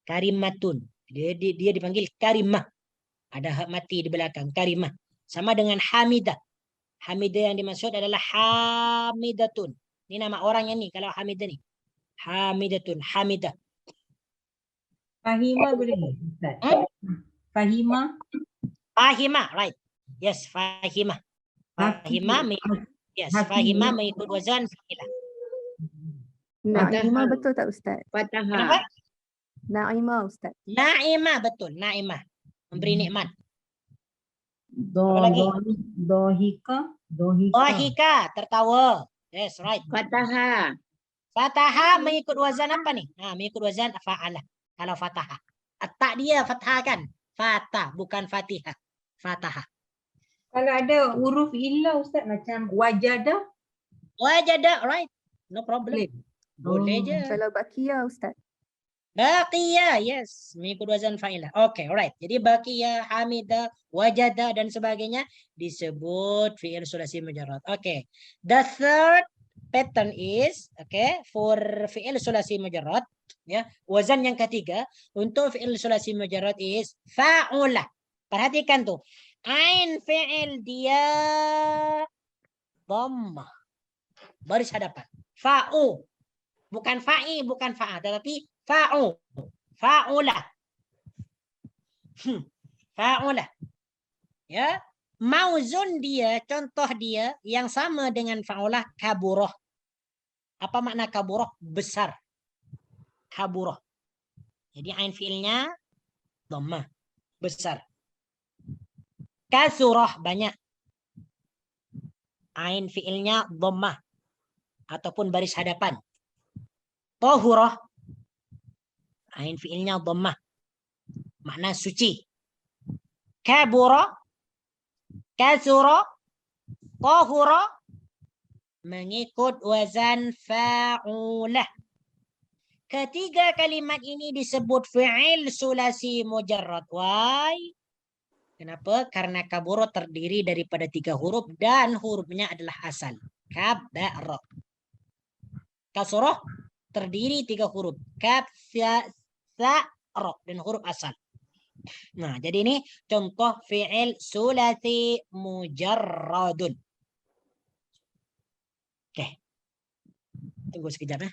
Karimatun. Dia dipanggil karimah. Ada hak mati di belakang. Karimah. Sama dengan hamidah. Hamidah yang dimaksud adalah hamidatun. Ini nama orangnya nih kalau hamidah nih. Hamidatun, hamidah. Fahimah boleh? Fahimah. Fahimah, right. Yes, fahimah. Fahimah, yes, fahimah mengikut wazan fa'ilah. Naimah betul tak Ustaz? Kenapa? Naimah Ustaz. Naimah betul, naimah. Memberi nikmat. Dohika. Dohika, tertawa. Yes, right. Fataha. Fataha mengikut wazan apa nih? Mengikut wazan fa'alah. Kalau fataha. Tak dia fathah kan? Fatah, bukan fatihah. Fataha. Kalau ada huruf ilah Ustaz macam wajadah. Wajadah, right. No problem. Boleh. Boleh Oh. je. Kalau bakia Ustaz. Baqiya, yes. Mengikut wazan fa'ilah. Okay, alright. Jadi baqiya, hamida, wajada dan sebagainya disebut fi'il sulasi mujarrad. Okay. The third pattern is, okay, for fi'il sulasi mujarrad, ya, wazan yang ketiga untuk fi'il sulasi mujarrad is fa'ula. Perhatikan tuh. Ain fi'il dia dhammah. Baris hadapan. Fa'u. Bukan fa'i, bukan fa'a, tetapi fa'u. Fa'ula. Fa'ula. Ya. Mauzun dia, contoh dia yang sama dengan fa'ula kaburah. Apa makna kaburah? Besar. Kaburah. Jadi ain fi'ilnya dhammah. Besar. Kasurah banyak. Ain fi'ilnya dhammah ataupun baris hadapan. Tahurah. Ain fi'ilnya dhammah. Makna suci. Kabura, kasura, tahura mengikut wazan fa'ulah. Ketiga kalimat ini disebut fi'il sulasi mujarrad. Why? Kenapa? Karena kabura terdiri daripada 3 huruf dan hurufnya adalah asal. Kabara. Kasrah terdiri 3 huruf. Kaf, sa, ra dan huruf asal. Nah, jadi ini contoh fi'il sulasi mujarradun. Oke. Tunggu sekejap ya.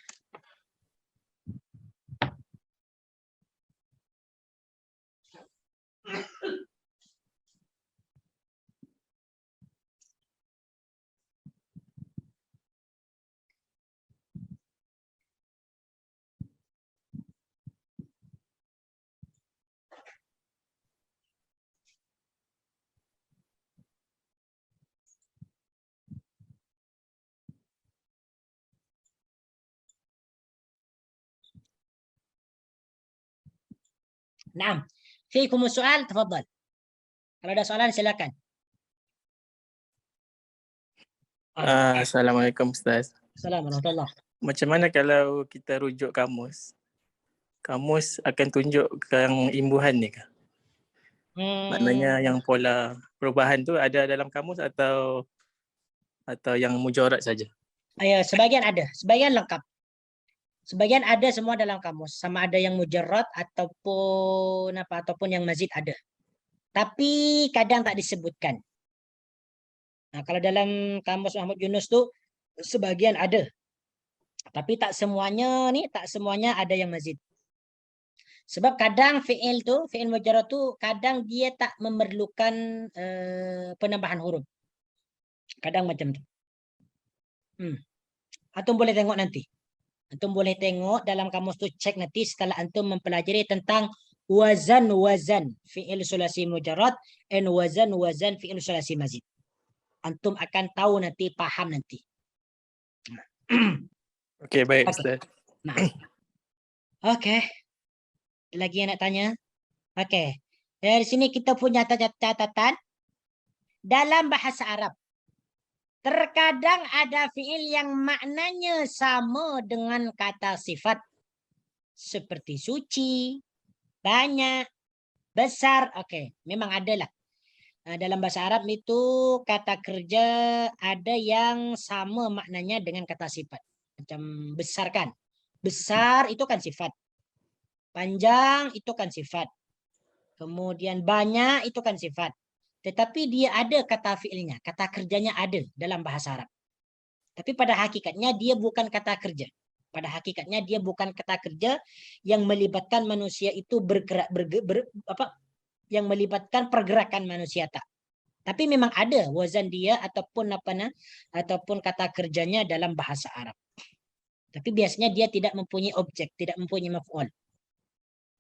Naam. Fiikum soal, tafadhal. Kalau ada soalan silakan. Assalamualaikum Ustaz. Assalamualaikum warahmatullahi. Macam mana kalau kita rujuk kamus? Kamus akan tunjukkan imbuhan ni kah? Maknanya yang pola perubahan tu ada dalam kamus atau yang mujarrad saja? Sebagian ada, sebagian lengkap. Sebagian ada semua dalam kamus, sama ada yang mujarrad ataupun yang mazid ada. Tapi kadang tak disebutkan. Nah, kalau dalam kamus Muhammad Yunus tu sebagian ada. Tapi tak semuanya ada yang mazid. Sebab kadang fi'il mujarrad tu kadang dia tak memerlukan penambahan huruf. Kadang macam tu. Antum boleh tengok nanti. Antum boleh tengok dalam kamus tu, cek nanti setelah antum mempelajari tentang wazan fi'il sulasi mujarrad and wazan fi'il sulasi mazid. Antum akan tahu nanti, paham nanti. Okey, baik Ustaz. Nah. Okey. Lagi yang nak tanya? Okey. Dari sini kita punya catatan dalam bahasa Arab. Terkadang ada fi'il yang maknanya sama dengan kata sifat. Seperti suci, banyak, besar. Okey, memang adalah. Dalam bahasa Arab itu kata kerja ada yang sama maknanya dengan kata sifat. Macam besar kan? Besar itu kan sifat. Panjang itu kan sifat. Kemudian banyak itu kan sifat. Tetapi dia ada kata fi'ilnya, kata kerjanya ada dalam bahasa Arab. Tapi pada hakikatnya dia bukan kata kerja. Pada hakikatnya dia bukan kata kerja yang melibatkan manusia itu yang melibatkan pergerakan manusia tak. Tapi memang ada wazan dia ataupun kata kerjanya dalam bahasa Arab. Tapi biasanya dia tidak mempunyai objek, tidak mempunyai maf'ul.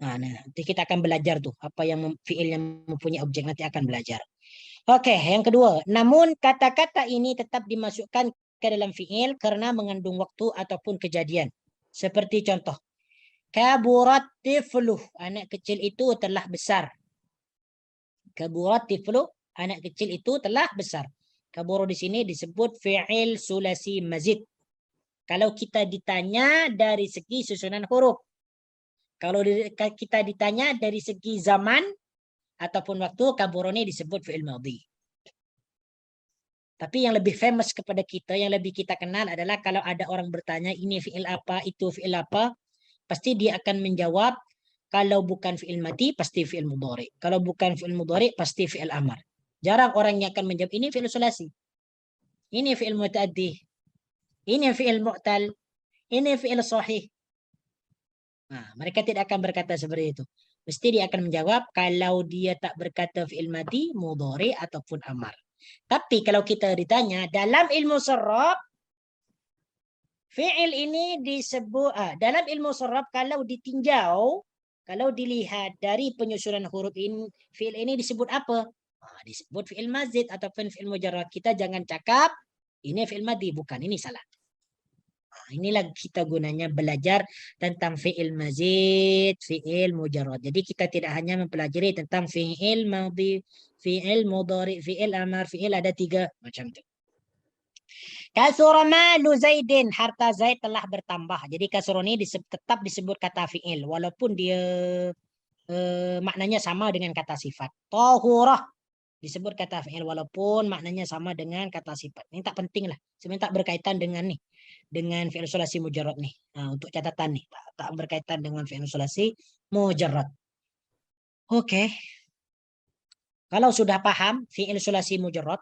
Nah, nanti kita akan belajar tuh apa yang fi'il yang mempunyai objek, nanti akan belajar. Oke, yang kedua, namun kata-kata ini tetap dimasukkan ke dalam fi'il karena mengandung waktu ataupun kejadian. Seperti contoh, kaburat tifluh, anak kecil itu telah besar. Kaburat tifluh, anak kecil itu telah besar. Kabur di sini disebut fi'il sulasi mazid. Kalau kita ditanya dari segi susunan huruf. Kalau kita ditanya dari segi zaman ataupun waktu, kaburoni disebut fi'il madhi. Tapi yang lebih famous kepada kita, yang lebih kita kenal adalah kalau ada orang bertanya ini fi'il apa, itu fi'il apa, pasti dia akan menjawab kalau bukan fi'il madhi pasti fi'il mudhari. Kalau bukan fi'il mudhari pasti fi'il amar. Jarang orang yang akan menjawab ini fi'il sulasi. Ini fi'il muta'addi. Ini fi'il mu'tal. Ini fi'il sahih. Nah, mereka tidak akan berkata seperti itu. Mesti dia akan menjawab kalau dia tak berkata fi'il madhi, mudhari ataupun amar. Tapi kalau kita ditanya dalam ilmu sarraf, fi'il ini disebut dalam ilmu sarraf kalau ditinjau, kalau dilihat dari penyusunan huruf ini, fi'il ini disebut apa? Disebut fi'il mazid ataupun fi'il mujarrad. Kita jangan cakap ini fi'il madhi, bukan, ini salah. Inilah kita gunanya belajar tentang fi'il mazid, fi'il mujarrad. Jadi kita tidak hanya mempelajari tentang fi'il madhi, fi'il mudhari, fi'il amar, fi'il ada 3 macam itu. Kasura malu Zaidin, harta Zaid telah bertambah. Jadi kasur ini tetap disebut kata fi'il walaupun dia maknanya sama dengan kata sifat. Tahurah disebut kata fi'il walaupun maknanya sama dengan kata sifat. Ini tak penting lah. Sebenarnya tak berkaitan dengan nih, dengan fi'il sulasi mujarrad nih. Nah, untuk catatan nih, tak berkaitan dengan fi'il sulasi mujarrad. Oke. Kalau sudah paham fi'il sulasi mujarrad,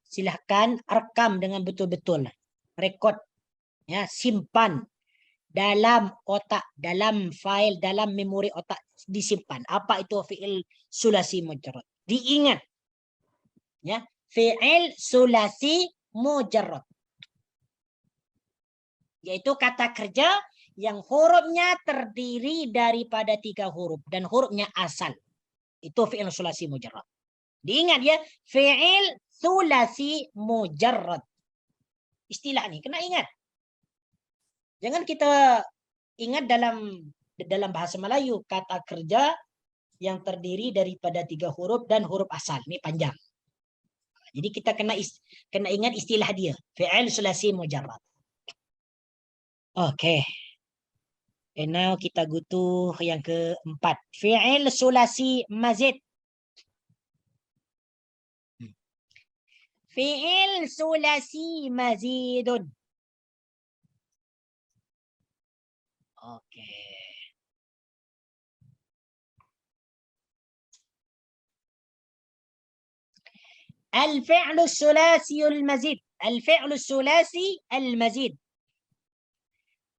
silahkan rekam dengan betul-betul. Rekod, ya, simpan dalam otak, dalam file, dalam memori otak, disimpan. Apa itu fi'il sulasi mujarrad? Diingat. Ya, fi'il sulasi mujarrad. Yaitu kata kerja yang hurufnya terdiri daripada 3 huruf dan hurufnya asal. Itu fi'il sulasi mujarrad. Diingat ya, fi'il sulasi mujarrad. Istilah ini kena ingat. Jangan kita ingat dalam bahasa Melayu kata kerja yang terdiri daripada 3 huruf dan huruf asal. Ini panjang. Jadi kita kena ingat istilah dia, fi'il sulasi mujarrad. Oke. And now kita go to yang keempat. Fi'il sulasi mazid. Fi'il sulasi mazidun. Oke. الفعل الثلاثي المزيد. الفعل الثلاثي المزيد.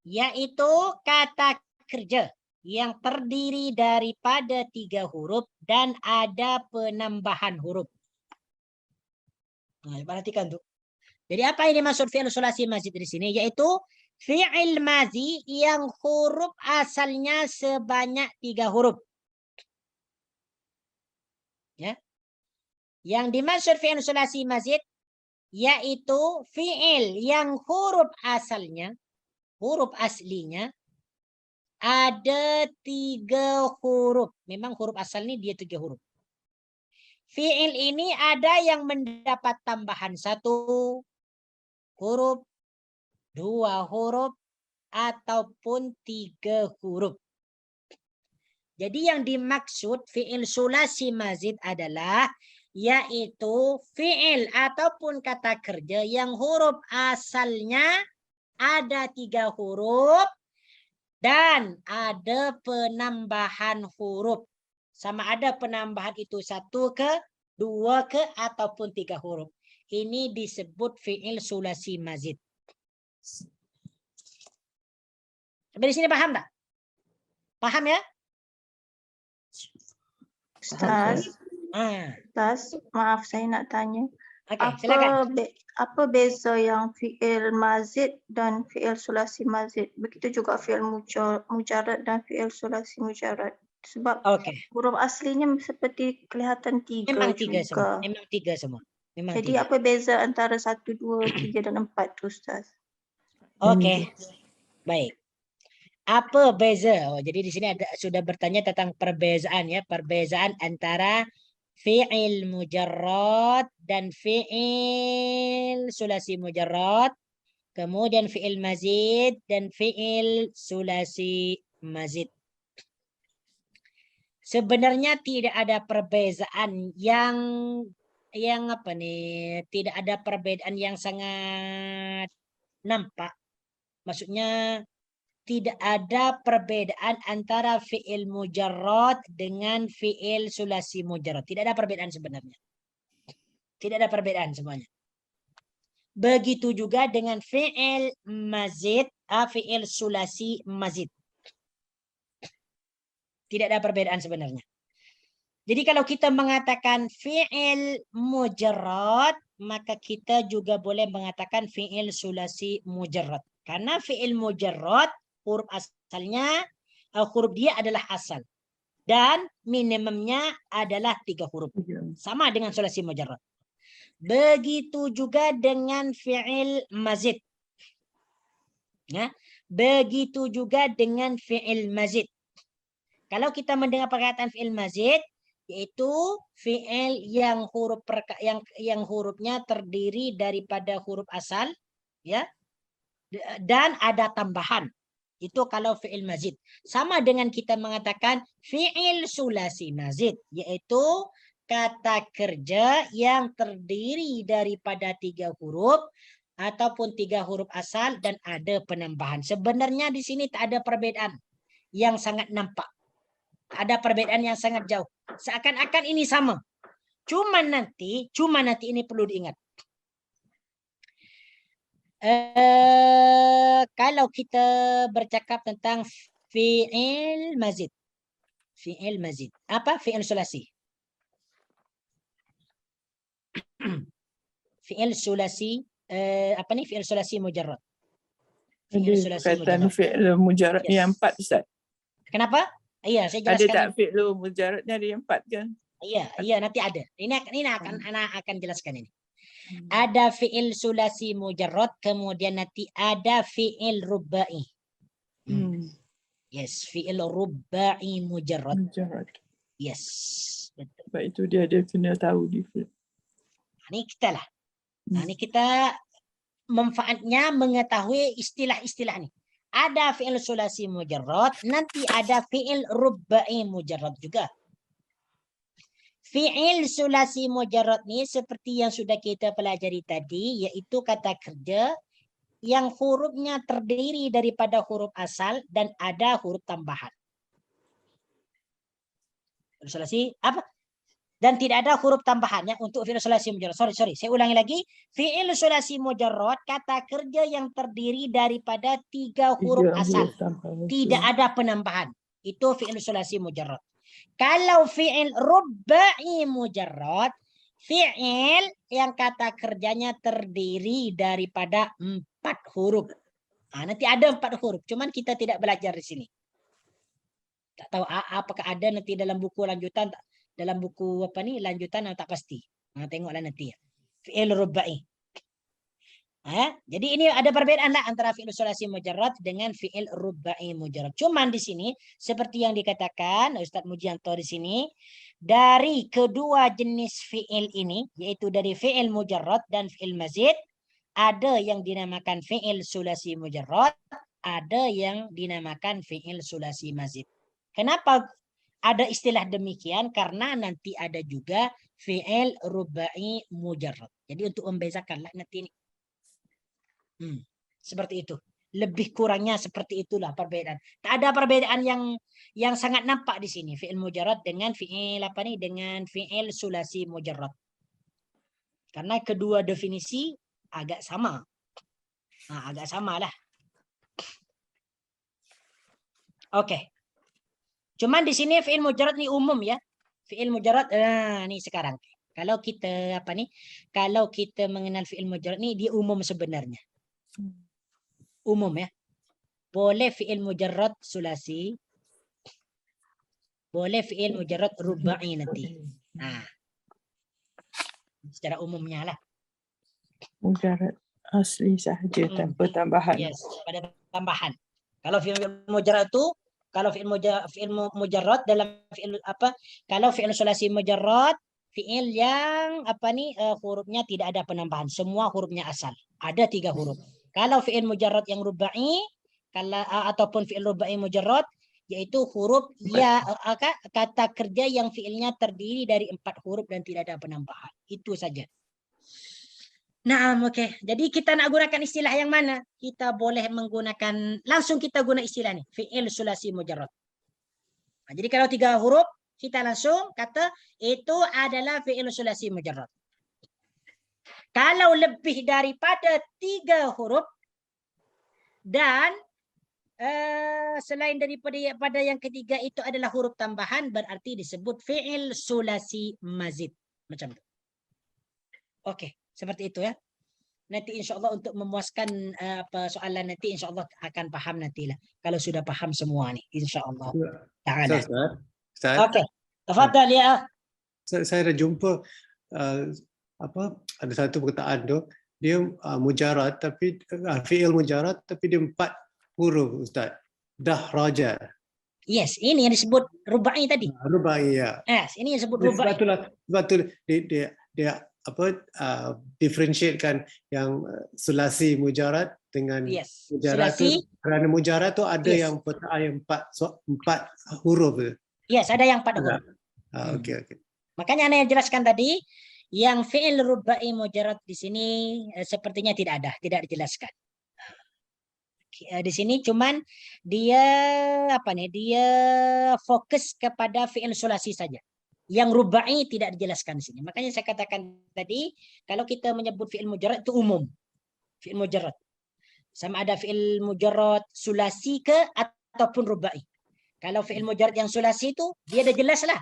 Yaitu kata kerja yang terdiri daripada 3 huruf dan ada penambahan huruf. Nah, perhatikan tuh. Jadi apa ini maksud fi'il sulasi mazid di sini? Yaitu fi'il madhi yang huruf asalnya sebanyak 3 huruf. Ya. Yang dimaksud fi'il sulasi mazid yaitu fi'il yang huruf asalnya, huruf aslinya ada 3 huruf. Memang huruf asal ini dia 3 huruf. Fi'il ini ada yang mendapat tambahan 1 huruf, 2 huruf, ataupun 3 huruf. Jadi yang dimaksud fi'il sulasi mazid adalah yaitu fi'il ataupun kata kerja yang huruf asalnya ada 3 huruf dan ada penambahan huruf. Sama ada penambahan itu 1 ke, 2 ke, ataupun 3 huruf. Ini disebut fi'il sulasi mazid. Sampai di sini paham tak? Paham ya? Ustaz, Ustaz, maaf saya nak tanya. Oke, silakan. Apa beza yang fi'il mazid dan fi'il sulasi mazid? Begitu juga fi'il mujarrad dan fi'il sulasi mujarrad. Sebab huruf aslinya seperti kelihatan 3 Memang 3 juga. semua. Memang 3 semua. Memang Jadi 3. apa beza antara 1, 2, 3 dan 4 tu Ustaz? Oke. Baik. Apa beza? Jadi di sini sudah bertanya tentang perbezaan ya, perbezaan antara fi'il mujarrad dan fi'il sulasi mujarrad kemudian fi'il mazid dan fi'il sulasi mazid. Sebenarnya tidak ada perbezaan yang apa nih? Tidak ada perbedaan yang sangat nampak. Maksudnya tidak ada perbedaan antara fi'il mujarrad dengan fi'il sulasi mujarrad. Tidak ada perbedaan sebenarnya. Tidak ada perbedaan semuanya. Begitu juga dengan fi'il mazid, fi'il sulasi mazid. Tidak ada perbedaan sebenarnya. Jadi kalau kita mengatakan fi'il mujarrad, maka kita juga boleh mengatakan fi'il sulasi mujarrad. Karena fi'il mujarrad, huruf asalnya, huruf dia adalah asal. Dan minimumnya adalah 3 huruf. Sama dengan sulasi mujarrad. Begitu juga dengan fi'il mazid. Ya. Begitu juga dengan fi'il mazid. Kalau kita mendengar perkataan fi'il mazid, yaitu fi'il yang hurufnya terdiri daripada huruf asal, ya, dan ada tambahan. Itu kalau fi'il mazid. Sama dengan kita mengatakan fi'il sulasi mazid, yaitu kata kerja yang terdiri daripada 3 huruf ataupun 3 huruf asal dan ada penambahan. Sebenarnya di sini tak ada perbedaan yang sangat nampak. Ada perbedaan yang sangat jauh. Seakan-akan ini sama. Cuma nanti ini perlu diingat. Kalau kita bercakap tentang fi'il mazid. Fi'il mazid. Apa? Fi'il sulasi. Fi'il sulasi. Apa ni? Fi'il sulasi mujarrad. Fi'il sulasi mujarrad. Fi'il mujarrad yang 4, Ustaz. Kenapa? Iya, saya Ada jelaskan. tak fi'il mujarradnya ada yang 4 kan? Iya, nanti ada. Ini akan jelaskan ini. Ada fi'il sulasi mujarrad, kemudian nanti ada fi'il rubai. Yes, fi'il rubai mujarrad. Yes, betul. Sebab itu dia kena tahu di fi'il. Ini kita lah. Ini kita manfaatnya mengetahui istilah-istilah ini. Ada fi'il sulasi mujarrad, nanti ada fi'il rubai mujarrad juga. Fi'il sulasi mujarrad ni seperti yang sudah kita pelajari tadi, yaitu kata kerja yang hurufnya terdiri daripada huruf asal dan ada huruf tambahan. Fi'il sulasi apa? Dan tidak ada huruf tambahannya untuk fi'il sulasi mujarrad. Sorry, saya ulangi lagi. Fi'il sulasi mujarrad kata kerja yang terdiri daripada 3 huruf asal. Tidak ada penambahan. Itu fi'il sulasi mujarrad. Kalau fi'il rubai mujarrad, fi'il yang kata kerjanya terdiri daripada 4 huruf. Nanti ada 4 huruf. Cuman kita tidak belajar di sini. Tak tahu apakah ada nanti dalam buku lanjutan, dalam buku lanjutan tak pasti. Tengoklah nanti ya. Fi'il rubai. Jadi ini ada perbedaan lah antara fi'il sulasi mujarrad dengan fi'il rubai mujarrad. Cuman di sini seperti yang dikatakan Ustaz Mujianto di sini, dari kedua jenis fi'il ini, yaitu dari fi'il mujarrad dan fi'il mazid, ada yang dinamakan fi'il sulasi mujarrad, ada yang dinamakan fi'il sulasi mazid. Kenapa ada istilah demikian? Karena nanti ada juga fi'il rubai mujarrad. Jadi untuk membezakanlah nanti ini. Seperti itu. Lebih kurangnya seperti itulah perbedaan. Tak ada perbedaan yang sangat nampak di sini. Fi'il mujarrad dengan fi'il dengan fi'il sulasi mujarrad. Karena kedua definisi agak sama. Agak sama lah. Oke. Cuman di sini fi'il mujarrad ni umum ya. Fi'il mujarrad ni sekarang. Kalau kita kalau kita mengenal fi'il mujarrad ni dia umum sebenarnya. Umum ya. Boleh fi'il mujarrad sulasi. Boleh fi'il mujarrad rubai nanti. Secara umumnya lah. Mujarrad asli sahaja tanpa tambahan. Yes, pada tambahan. Kalau fi'il mujarrad itu, kalau fi'il mujarrad dalam fi'il kalau fi'il sulasi mujarrad, fi'il yang hurufnya tidak ada penambahan, semua hurufnya asal. Ada 3 huruf. Kalau fi'il mujarrad yang rubai, kalau ataupun fi'il rubai mujarrad, yaitu huruf ya, kata kerja yang fi'ilnya terdiri dari 4 huruf dan tidak ada penambahan. Itu saja. Nah, oke. Jadi kita nak gunakan istilah yang mana? Kita boleh menggunakan, langsung kita guna istilah ni, fi'il sulasi mujarrad. Nah, jadi kalau 3 huruf, kita langsung kata itu adalah fi'il sulasi mujarrad. Kalau lebih daripada 3 huruf dan selain daripada pada yang ketiga itu adalah huruf tambahan, berarti disebut fi'il sulasi mazid. Macam itu. Okey, seperti itu ya. Nanti insya-Allah untuk memuaskan soalan nanti insya-Allah akan paham nantilah. Kalau sudah paham semua ni insya-Allah. Ustaz. Okey. Tafadhal ya. Saya dah jumpa ada satu perkataan tu, dia mujarrad tapi fi'il mujarrad tapi dia 4 huruf, Ustaz. Dahraja. Yes, ini yang disebut rubai tadi. Rubai ya. Yes, ini yang disebut rubai. Sebab tu dia differentiatekan yang sulasi mujarrad dengan mujarrad tu, kerana mujarrad tu ada yang perkataan yang 4 huruf tu. Yes, ada yang 4 huruf. Okey. Makanya Anda yang jelaskan tadi, yang fi'il rubai mujarrad di sini sepertinya tidak dijelaskan. Di sini cuman dia dia fokus kepada fi'il sulasi saja. Yang rubai tidak dijelaskan di sini. Makanya saya katakan tadi, kalau kita menyebut fi'il mujarrad itu umum. Fi'il mujarrad. Sama ada fi'il mujarrad sulasi ke ataupun rubai. Kalau fi'il mujarrad yang sulasi itu, dia dah jelaslah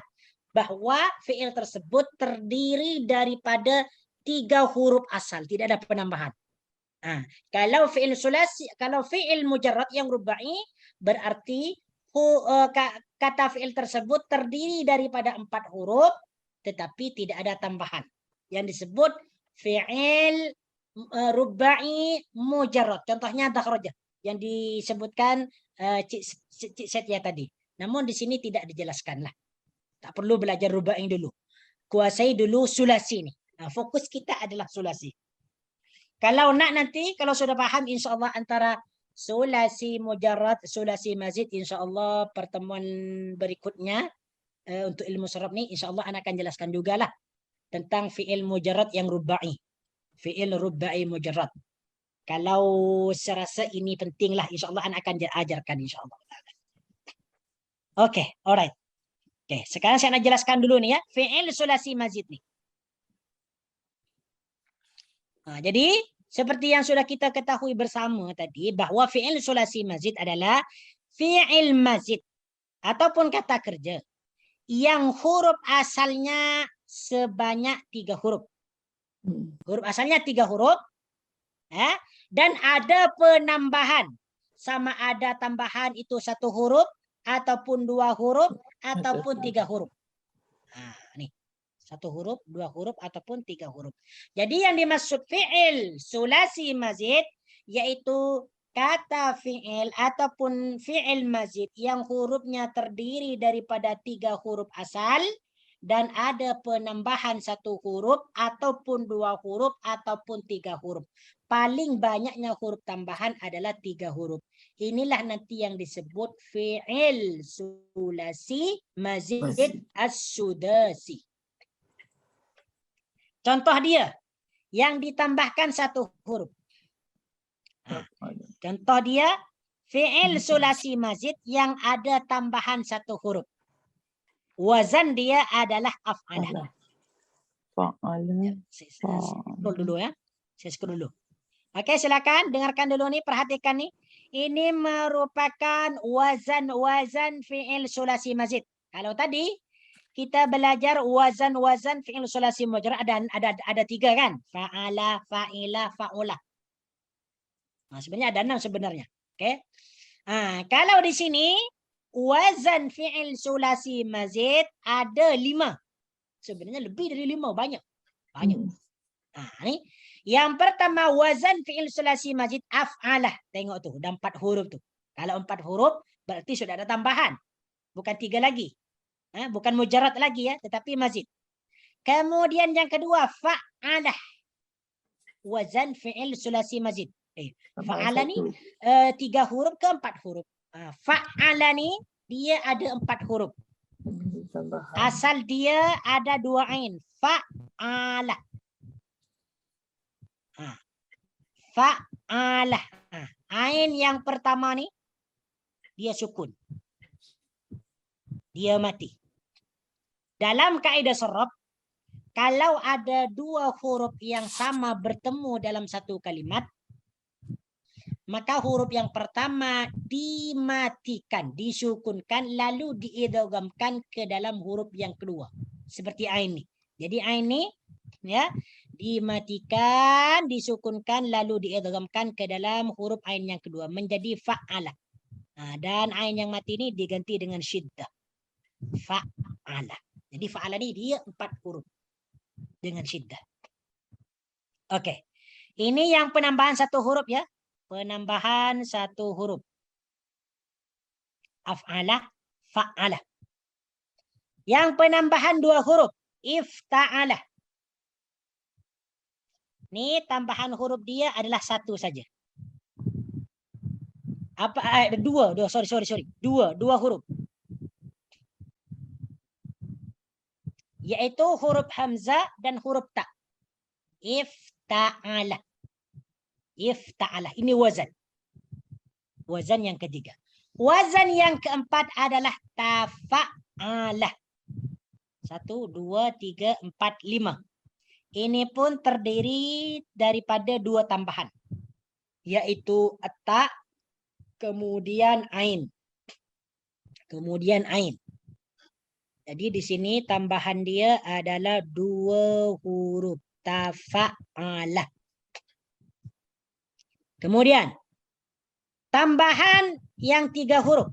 bahwa fi'il tersebut terdiri daripada 3 huruf asal, tidak ada penambahan. Kalau fi'il sulasi, kalau fi'il mujarrad yang rubai, berarti kata fi'il tersebut terdiri daripada 4 huruf tetapi tidak ada tambahan. Yang disebut fi'il rubai mujarrad. Contohnya dakhraja yang disebutkan Cik Setia tadi. Namun di sini tidak dijelaskan lah. Tak perlu belajar rubai dulu. Kuasai dulu sulasi ni. Fokus kita adalah sulasi. Kalau nak nanti, kalau sudah paham insya-Allah antara sulasi mujarrad, sulasi mazid, insya-Allah pertemuan berikutnya untuk ilmu saraf ni insya-Allah anak akan jelaskan jugalah tentang fi'il mujarrad yang rubai. Fi'il rubai mujarrad. Kalau saya rasa ini pentinglah, insya-Allah anak akan ajarkan insya-Allah. Okey, alright. Okey, sekarang saya nak jelaskan dulu ni ya, fi'il sulasi mazid ni. Jadi seperti yang sudah kita ketahui bersama tadi, bahawa fi'il sulasi mazid adalah fi'il mazid ataupun kata kerja yang huruf asalnya sebanyak 3 huruf. Huruf asalnya 3 huruf, dan ada penambahan. Sama ada tambahan itu 1 huruf ataupun 2 huruf ataupun 3 huruf. Nih. 1 huruf, 2 huruf ataupun 3 huruf. Jadi yang dimaksud fi'il sulasi mazid yaitu kata fi'il ataupun fi'il mazid yang hurufnya terdiri daripada 3 huruf asal dan ada penambahan 1 huruf ataupun 2 huruf ataupun 3 huruf. Paling banyaknya huruf tambahan adalah 3 huruf. Inilah nanti yang disebut fi'il sulasi mazid as-sudasi. Contoh dia yang ditambahkan 1 huruf. Contoh dia fi'il sulasi mazid yang ada tambahan 1 huruf. Wazan dia adalah af'alah. Saya scroll dulu ya. Saya scroll dulu. Okey, silakan dengarkan dulu ni, perhatikan ni. Ini merupakan wazan fi'il sulasi mazid. Kalau tadi kita belajar wazan fi'il sulasi mujarrad ada 3 kan? Fa'ala, fa'ila, fa'ula. Sebenarnya ada 6 sebenarnya. Okey. Kalau di sini wazan fi'il sulasi mazid ada 5. Sebenarnya lebih dari 5, banyak. Ni yang pertama wazan fi'il sulasi mazid af'alah. Tengok tu, dah 4 huruf tu. Kalau 4 huruf berarti sudah ada tambahan. Bukan 3 lagi. Bukan mujarrad lagi ya, tetapi mazid. Kemudian yang kedua fa'alah. Wazan fi'il sulasi mazid. Fa'ala ni 3 huruf ke 4 huruf? Fa'ala ni dia ada 4 huruf. Asal dia ada 2 ain. Fa'ala. Fa'ala. Ain yang pertama ni dia sukun. Dia mati. Dalam kaedah sorof, kalau ada 2 huruf yang sama bertemu dalam satu kalimat, maka huruf yang pertama dimatikan, disukunkan, lalu diidghamkan ke dalam huruf yang kedua. Seperti ain ini. Jadi ain ini ya, dimatikan, disukunkan, lalu diidghamkan ke dalam huruf ain yang kedua menjadi fa'ala. Dan ain yang mati ini diganti dengan syiddah. Fa'ala. Jadi fa'ala ini dia 4 huruf dengan syiddah. Oke. Ini yang penambahan 1 huruf ya. Penambahan 1 huruf. Af'ala, fa'ala. Yang penambahan 2 huruf. Ifta'ala. Ini tambahan huruf dia adalah 1 saja. Apa? 2 huruf. Yaitu huruf hamzah dan huruf ta. Ifta'ala. Ifta'ala. Ini wazan. Wazan yang ketiga. Wazan yang keempat adalah tafa'ala. 1, 2, 3, 4, 5. Ini pun terdiri daripada 2 tambahan. Yaitu ta, kemudian ain. Kemudian ain. Jadi di sini tambahan dia adalah 2 huruf. Tafa'ala. Kemudian tambahan yang 3 huruf.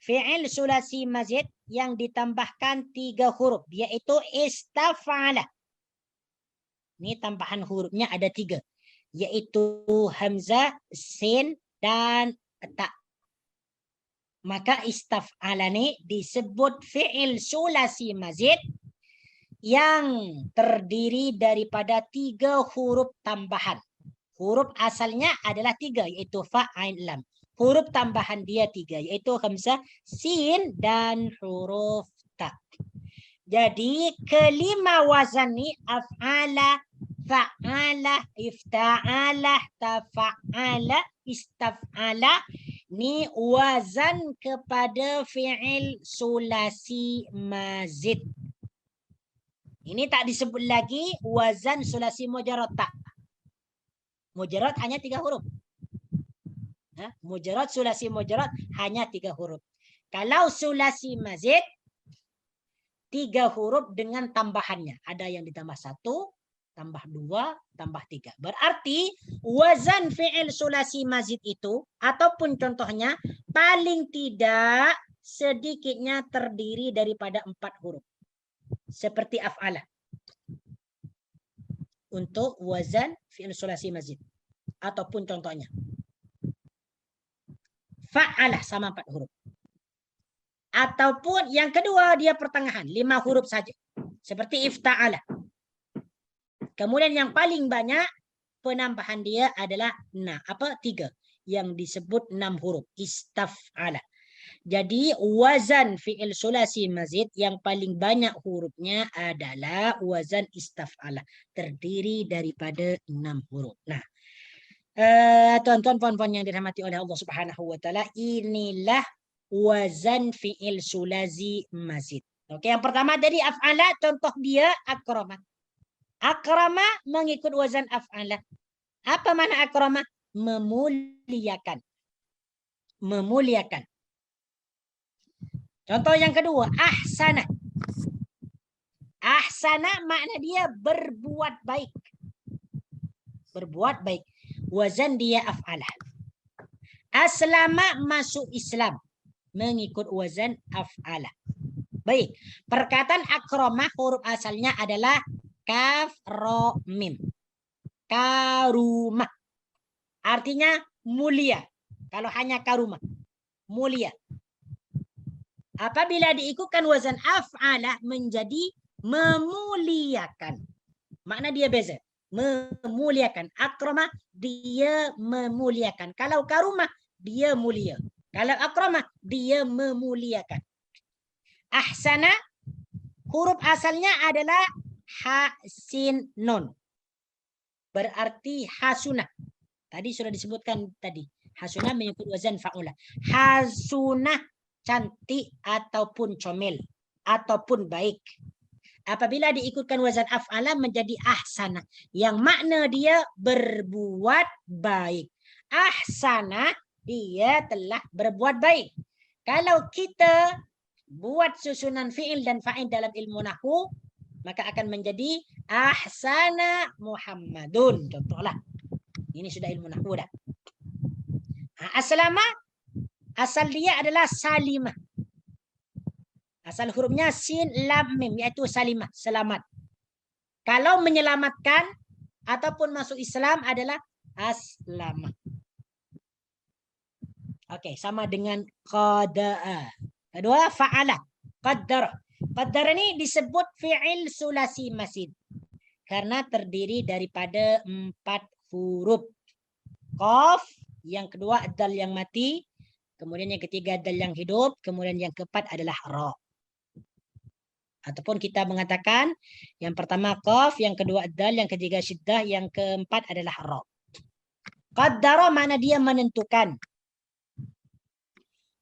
Fi'il sulasi mazid yang ditambahkan 3 huruf. Yaitu istaf'ala. Ini tambahan hurufnya ada 3. Yaitu hamzah, sin, dan ta. Maka istaf'ala ini disebut fi'il sulasi mazid yang terdiri daripada 3 huruf tambahan. Huruf asalnya adalah 3, yaitu fa, ain, lam. Huruf tambahan dia 3, yaitu hamzah, sin, dan huruf ta. Jadi kelima wazan ni af'ala, fa'ala, ifta'ala, tafa'ala, istaf'ala. Ni wazan kepada fi'il sulasi mazid. Ini tak disebut lagi wazan sulasi mujarrad, tak. Mujarrad hanya 3 huruf. Mujarrad, sulasi mujarrad hanya 3 huruf. Kalau sulasi mazid 3 huruf dengan tambahannya. Ada yang ditambah 1, tambah 2, tambah 3. Berarti wazan fi'il sulasi mazid itu ataupun contohnya paling tidak sedikitnya terdiri daripada 4 huruf. Seperti af'ala. Untuk wazan fi'il sulasi mazid. Ataupun contohnya. Fa'ala sama 4 huruf. Ataupun yang kedua dia pertengahan. 5 huruf saja. Seperti ifta'ala. Kemudian yang paling banyak penambahan dia adalah 3. Yang disebut 6 huruf. Istaf'ala. Jadi wazan fi'il sulasi mazid yang paling banyak hurufnya adalah wazan istaf'ala. Terdiri daripada 6 huruf. Nah, tuan-tuan puan-puan yang dirahmati oleh Allah Subhanahu wa taala, inilah wazan fi'il sulasi mazid. Okey, yang pertama tadi af'ala, contoh dia akrama. Akrama mengikut wazan af'ala. Apa makna akrama? Memuliakan. Memuliakan. Contoh yang kedua, ahsana. Ahsana makna dia berbuat baik. Berbuat baik. Wazan dia af'ala. Aslama masuk Islam. Mengikut wazan af'ala. Baik. Perkataan akramah huruf asalnya adalah kaf, ro, mim. Karumah. Artinya mulia. Kalau hanya karumah. Mulia. Apabila diikutkan wazan af'ala menjadi memuliakan. Makna dia beza. memuliakan. Akramah, dia memuliakan. Kalau karumah, dia mulia. Kalau akramah, dia memuliakan. Ahsana, huruf asalnya adalah ha sin nun. Berarti hasunah. Tadi sudah disebutkan tadi. Hasunah mengikut wazan fa'ula. Hasunah, cantik ataupun comel ataupun baik. Apabila diikutkan wazan af'ala menjadi ahsana, yang makna dia berbuat baik. Ahsana, dia telah berbuat baik. Kalau kita buat susunan fi'il dan fa'il dalam ilmu nahwu, maka akan menjadi ahsana Muhammadun. Contohlah. Ini sudah ilmu nahwu dah. Aslama, asal dia adalah salimah. Asal hurufnya sin lam mim, yaitu salimah, selamat. Kalau menyelamatkan ataupun masuk Islam adalah aslama. Oke, sama dengan qada'a. Kedua, fa'ala. Qaddara. Qaddara ini disebut fi'il sulasi mazid. Karena terdiri daripada 4 huruf. Qaf, yang kedua dal yang mati, kemudian yang ketiga dal yang hidup, kemudian yang keempat adalah ra. Ataupun kita mengatakan yang pertama qaf, yang kedua dal, yang ketiga syiddah, yang keempat adalah ra. Qaddara mana dia menentukan.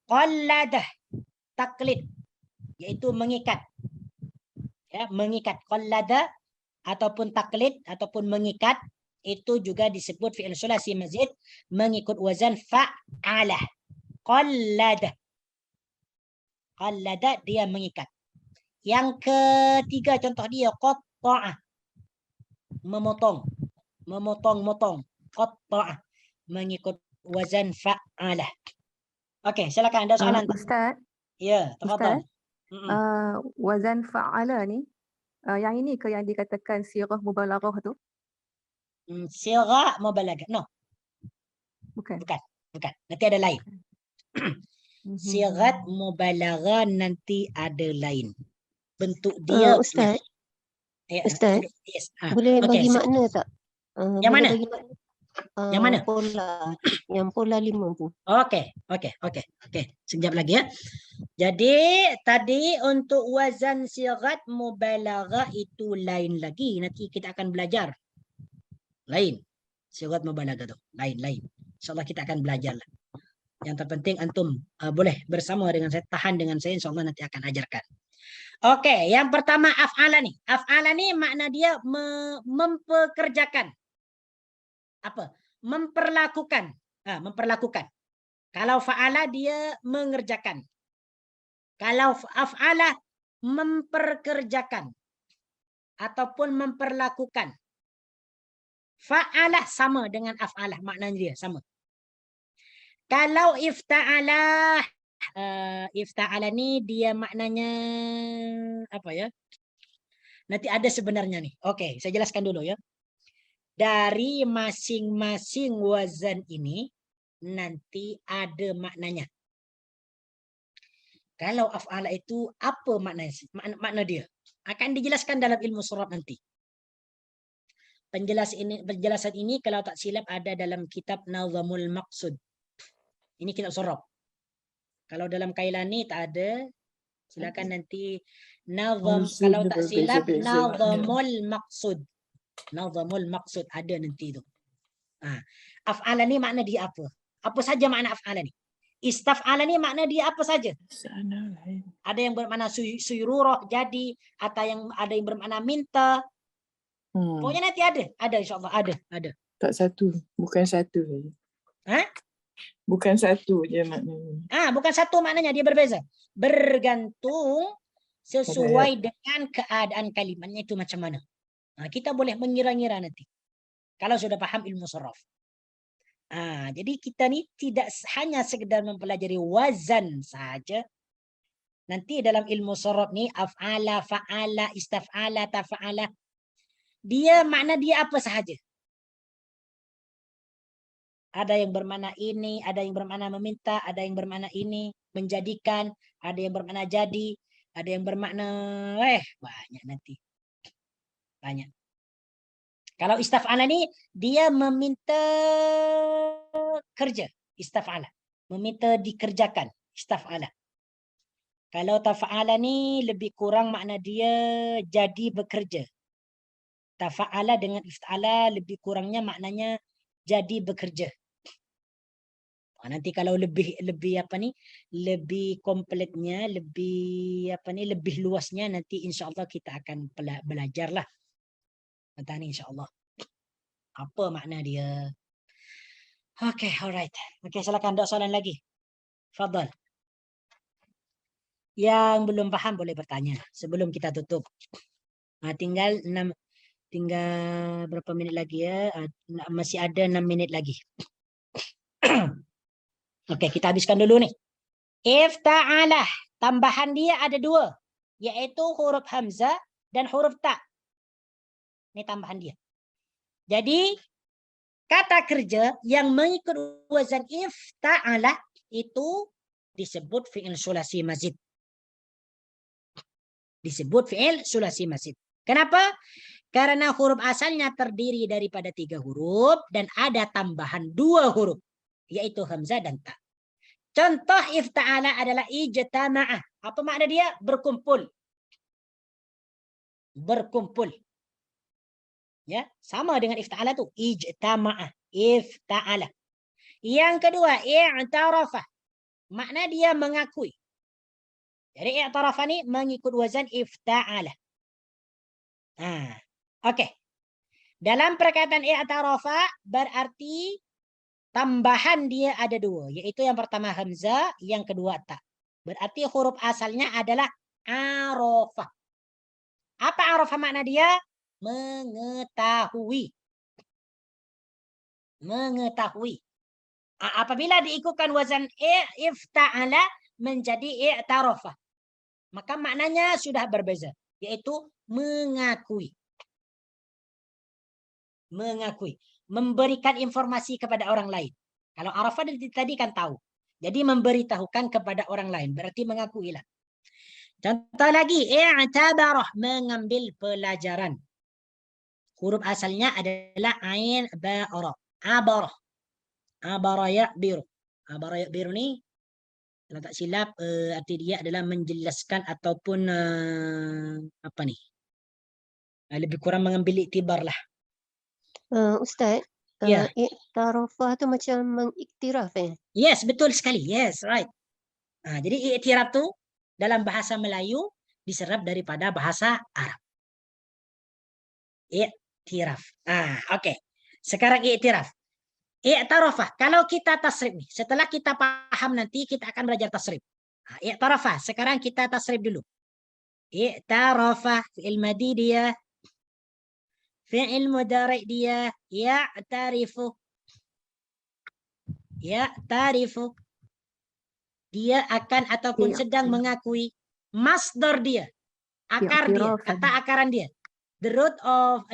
Qalladah, taklid, yaitu mengikat. Ya, mengikat. Qallada ataupun taklid ataupun mengikat itu juga disebut fi'il sulasi mazid mengikut wazan fa'ala. Qallada. Qallada, dia mengikat. Yang ketiga contoh dia qatta'ah. Memotong. Memotong-motong. Qatta'ah. Mengikut wazan fa'ala. Okey, silakan ada soalan. Ustaz. Ya, tafadhal. Wazan fa'ala ni, yang ini ke yang dikatakan sirah mubalaghah tu? Sirah mubalaghah. No. Bukan. Bukan. Nanti ada lain. Sirat mubalaghah nanti ada lain. Bentuk dia. Ustaz. Ustaz. Yes. Boleh bagi makna tak? Yang mana? Bagi makna. Yang mana? Yang pola 5 tu. Okey. Sekejap lagi ya. Jadi tadi untuk wazan sirat mubalaghah itu lain lagi. Nanti kita akan belajar. Lain. Sirat mubalaghah tu. Lain. InsyaAllah kita akan belajar lah. Yang terpenting antum boleh bersama dengan saya, tahan dengan saya, insyaAllah nanti akan ajarkan. Okey, yang pertama af'ala ni. Af'ala ni makna dia mempekerjakan. Apa? Memperlakukan. Memperlakukan. Kalau fa'ala dia mengerjakan. Kalau af'ala memperkerjakan ataupun memperlakukan. Fa'ala sama dengan af'ala, maknanya dia sama. Kalau ifta'ala, ifta'ala ni dia maknanya apa ya? Nanti ada sebenarnya nih. Okey, saya jelaskan dulu ya. Dari masing-masing wazan ini nanti ada maknanya. Kalau af'ala itu apa makna dia? Akan dijelaskan dalam ilmu surab nanti. Penjelasan ini kalau tak silap ada dalam kitab Nazamul Maqsud. Ini kitab surab. Kalau dalam Kailani tak ada. Silakan nanti nazam, kalau tak silap Nazamul Maqsud. Nazamul Maqsud ada nanti tu. Af'ala ni makna dia apa? Apa saja makna af'ala ni? Istaf'ala ni makna dia apa saja? Ada yang bermakna suyrurah jadi, atau ada yang bermakna minta. Pokoknya nanti ada insya-Allah ada. Tak satu, bukan satu. Bukan satu je maknanya. Bukan satu maknanya, dia berbeza. Bergantung sesuai dengan keadaan kalimatnya itu macam mana. Kita boleh mengira-ngira nanti. Kalau sudah paham ilmu saraf. Jadi kita ni tidak hanya sekedar mempelajari wazan saja. Nanti dalam ilmu saraf ni af'ala, fa'ala, istaf'ala, tafa'ala. Dia makna dia apa sahaja. Ada yang bermakna ini, ada yang bermakna meminta, ada yang bermakna ini, menjadikan, ada yang bermakna jadi, ada yang bermakna banyak nanti. Banyak. Kalau istaf'ala ni dia meminta kerja, istaf'ala. Meminta dikerjakan, istaf'ala. Kalau tafa'ala ni lebih kurang makna dia jadi bekerja. Tafa'ala dengan ifta'ala lebih kurangnya maknanya jadi bekerja. Nanti kalau lebih apa ni, lebih kompletnya, lebih apa ni, lebih luasnya nanti insya-Allah kita akan belajarlah. Tentang ni insya-Allah. Apa makna dia? Okay, alright. Okay, silakan ada soalan lagi. Fadhal. Yang belum paham boleh bertanya sebelum kita tutup. Tinggal berapa minit lagi ya? Masih ada 6 minit lagi. Okey, kita habiskan dulu nih. Ifta'alah, tambahan dia ada 2, yaitu huruf hamzah dan huruf ta. Ini tambahan dia. Jadi kata kerja yang mengikut wazan ifta'alah itu disebut fi'il sulasi mazid. Disebut fi'il sulasi mazid. Kenapa? Karena huruf asalnya terdiri daripada 3 huruf dan ada tambahan 2 huruf, yaitu hamzah dan ta. Contoh ifta'ala adalah ijtama'ah. Apa makna dia? Berkumpul. Berkumpul. Ya, sama dengan ifta'ala tu. Ijtama'ah. Ifta'ala. Yang kedua, i'tarafah. Makna dia mengakui. Jadi i'tarafah ni mengikut wazan ifta'ala. Okey. Dalam perkataan i'tarafah berarti tambahan dia ada 2, yaitu yang pertama hamzah, yang kedua ta. Berarti huruf asalnya adalah arafah. Apa arafah makna dia? Mengetahui. Mengetahui. Apabila diikutkan wazan ifta'ala menjadi i'tarafah, maka maknanya sudah berbeza, yaitu mengakui. Mengakui. Memberikan informasi kepada orang lain. Kalau arafah tadi kan tahu. Jadi memberitahukan kepada orang lain. Berarti mengakuilah. Contoh lagi. I'tabarah. Mengambil pelajaran. Huruf asalnya adalah ain ba'ara. Abarah. Abara ya'biru. Abara ya'biru ni, kalau tak silap, arti dia adalah menjelaskan ataupun apa ni? Lebih kurang mengambil iktibar lah. Ustaz, i'tarafah tu macam mengiktiraf Yes, betul sekali. Yes, right. Jadi iktiraf tu dalam bahasa Melayu diserap daripada bahasa Arab. Iktiraf. Okey. Sekarang iktiraf. I'tarafah. Kalau kita tasrif nih, setelah kita paham nanti kita akan belajar tasrif. I'tarafah. Sekarang kita tasrif dulu. I'tarafah fi'il madi dia. Fi'il mudhari' dia ya'tarifu. Ya'tarifu. Dia akan ataupun sedang mengakui. Masdar dia. Akar dia. Kata akaran dia. The root of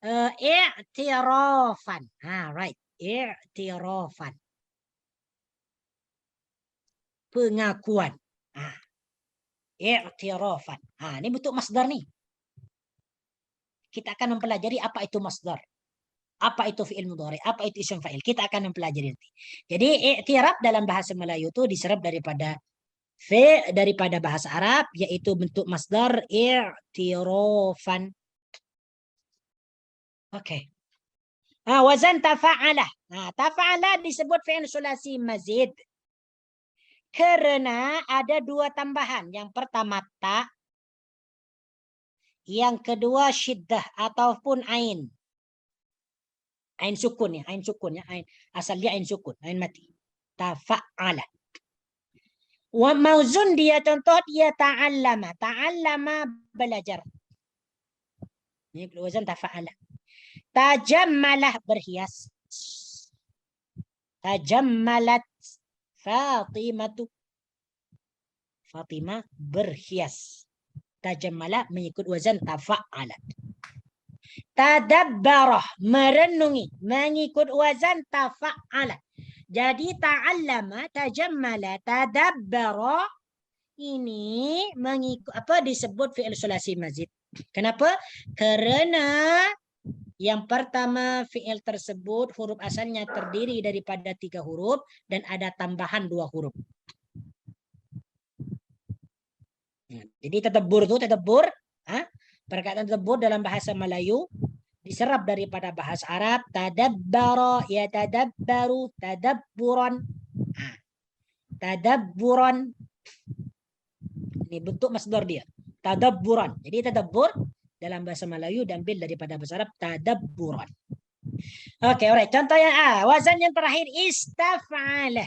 i'tirafan. Right. I'tirafan. Pengakuan. I'tirafan. Ini bentuk masdar nih. Kita akan mempelajari apa itu masdar. Apa itu fi'il mudhari, apa itu isim fa'il. Kita akan mempelajari nanti. Jadi i'tiraf dalam bahasa Melayu itu diserap daripada daripada bahasa Arab, yaitu bentuk masdar i'tirafan. Oke. Wazan tafa'ala. Tafa'ala disebut fi'il sulasi mazid. Karena ada 2 tambahan. Yang pertama ta. Yang kedua syiddah ataupun ain. Ain sukun ya, ain sukun ya, ain asal dia ain sukun, ain mati. Tafa'ala. Wa mauzun dia contoh dia ta'allama. Ta'allama belajar. Ini wazan tafa'ala. Tajammalah berhias. Tajammalat Fatimatu. Fatimah berhias. Tajammala mengikut wazan tafa'ala. Tadabbarah merenungi mengikut wazan tafa'ala. Jadi ta'allama, tajammala, tadabbara ini mengikut apa disebut fi'il sulasi mazid. Kenapa? Karena Yang pertama, fi'il tersebut huruf asalnya terdiri daripada 3 huruf dan ada tambahan 2 huruf. Jadi tadabbur itu perkataan tadabbur dalam bahasa Melayu diserap daripada bahasa Arab. Tadabbara, yatadabbaru, tadabburan. Tadabburan. Ini bentuk masdar dia. Tadabburan. Jadi tadabbur dalam bahasa Melayu diambil daripada bahasa Arab tadabburan. Oke, alright. Contoh yang A, wazan yang terakhir istaf'ala.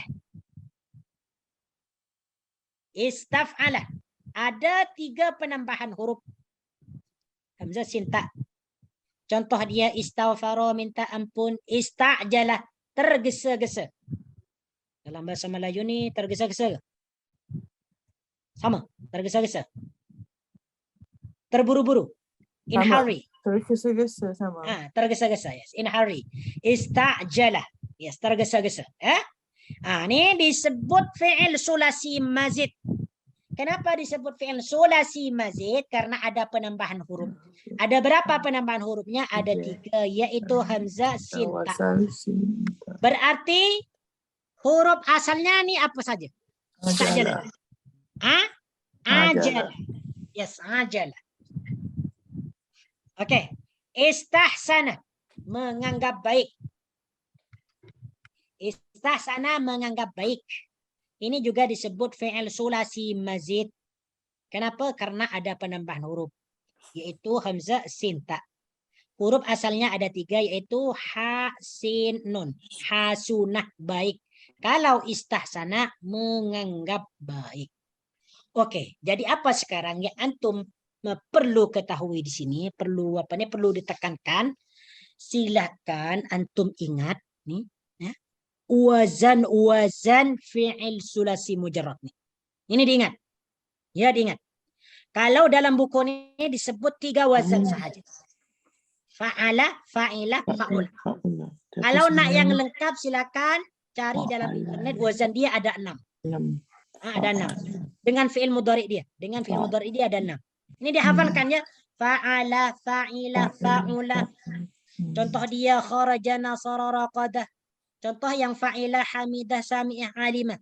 Istaf'ala. Ada 3 penambahan huruf. Hamzah sin ta. Contoh dia istaghfara, minta ampun, ista'jala, tergesa-gesa. Dalam bahasa Melayu ni tergesa-gesa. Sama, tergesa-gesa. Terburu-buru. In hurry. Tergesa-gesa sama. Tergesa-gesa, yes. In hurry. Ista'jala. Yes, tergesa-gesa. Ni disebut fi'il sulasi mazid. Kenapa disebut fi'il sulasi mazid? Karena ada penambahan huruf. Ada berapa penambahan hurufnya? Ada 3, yaitu hamzah, sin, ta. Berarti huruf asalnya ni apa saja? Ista'jala. Ajala. Yes, ajala. Okey. Istahsana, menganggap baik. Istahsana, menganggap baik. Ini juga disebut fi'il sulasi mazid. Kenapa? Karena ada penambahan huruf, yaitu hamzah, sin, ta. Huruf asalnya ada 3, yaitu ha, sin, nun. Hasunah, baik. Kalau istahsana, menganggap baik. Oke, jadi apa sekarang yang antum perlu ketahui di sini, perlu ditekankan. Silakan antum ingat nih, ya. Wazan fi'il sulasi mujarrad nih. Ini diingat. Ya, diingat. Kalau dalam buku ini disebut 3 wazan sahaja. Fa'ala, fa'ila, fa'ula. Kalau nak yang lengkap silakan cari dalam internet, wazan dia ada 6. Ada 6. Dengan fi'il mudhari dia. Dengan fi'il mudhari dia ada 6. Ini dihafalkan ya. Fa'ala, fa'ila, fa'ula. Contoh dia kharaja, nasara, raqadah. Contoh yang fa'ilah, hamidah, sami'ah, alimah.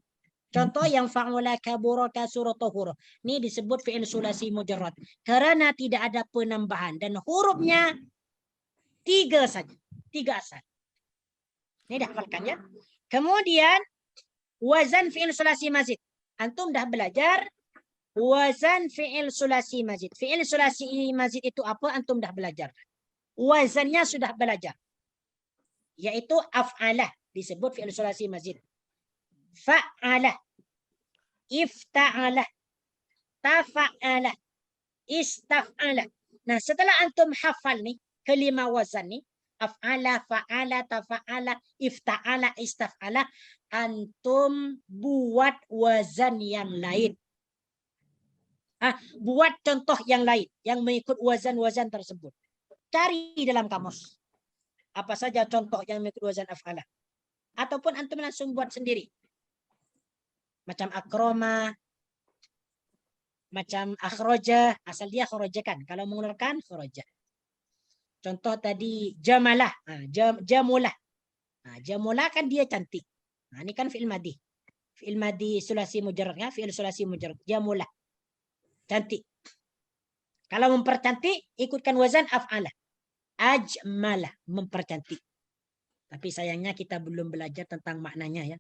Contoh yang fa'ula, kabura, kasura, tahura. Ini disebut fi'il sulasi mujarrad. Karena tidak ada penambahan. Dan hurufnya 3 saja. 3 asal. Ini dihafalkan ya. Kemudian wazan fi'il sulasi mazid. Antum dah belajar wazan fi'il sulasi mazid. Fi'il sulasi mazid itu apa? Antum dah belajar. Wazannya sudah belajar. Yaitu af'alah. Disebut fi'il sulasi mazid. Fa'alah. Ifta'alah. Tafa'alah. Istaf'alah. Nah, setelah antum hafal nih, kelima wazan nih, af'ala, fa'ala, tafa'ala, ifta'ala, istaf'ala, antum buat wazan yang lain. Buat contoh yang lain yang mengikut wazan-wazan tersebut. Cari dalam kamus. Apa saja contoh yang mengikut wazan af'ala. Ataupun antum langsung buat sendiri. Macam akroma, macam akhroja, asal dia khoroja kan. Kalau mengeluarkan khoroja. Contoh tadi jamalah, jamulah. Jamulah kan dia cantik. Ini kan fi'il madi. Fi'il madi sulasi mujarrad kan, fi'il sulasi mujarrad. Jamulah. Cantik. Kalau mempercantik, ikutkan wazan af'ala. Ajmalah, mempercantik. Tapi sayangnya kita belum belajar tentang maknanya ya.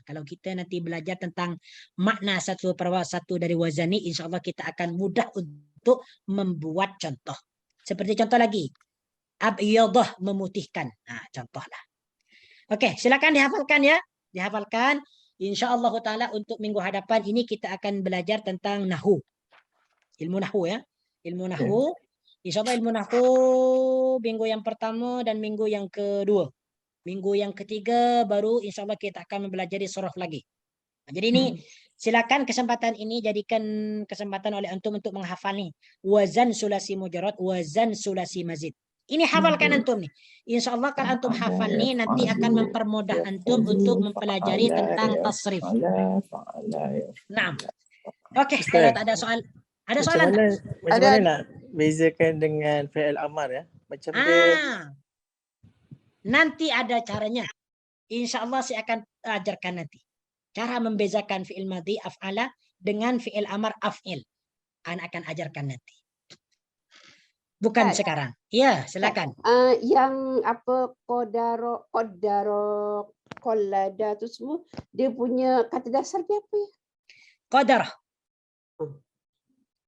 Kalau kita nanti belajar tentang makna satu per satu dari wazan ini, insya Allah kita akan mudah untuk membuat contoh. Seperti contoh lagi. Abyadah, memutihkan. Contohlah. Oke, silakan dihafalkan ya. Dihafalkan. Insya Allah Ta'ala untuk minggu hadapan ini kita akan belajar tentang nahu. Ilmu nahu ya. Ilmu nahu. Insya Allah ilmu nahu minggu yang pertama dan minggu yang kedua. Minggu yang ketiga baru insya Allah kita akan mempelajari surah lagi. Jadi ini silakan kesempatan ini jadikan kesempatan oleh antum untuk menghafal nih. Wazan sulasi mujarrad, wazan sulasi mazid. Ini hafalkan antum nih. Insya Allah kalau antum hafal nih nanti akan mempermudah antum untuk mempelajari tentang tasrif. Nah, oke. Kalau tak ada soal, ada soalan tak? Macam mana nak bezakan dengan fi'il amar ya? Macam dia Nanti ada caranya. Insya Allah saya akan ajarkan nanti. Cara membezakan fi'il madhi af'ala dengan fi'il amar af'il. Anak akan ajarkan nanti. Bukan sekarang. Ya, silakan. Yang apa qadara qallada tu semua dia punya kata dasar dia apa ya? Qadar.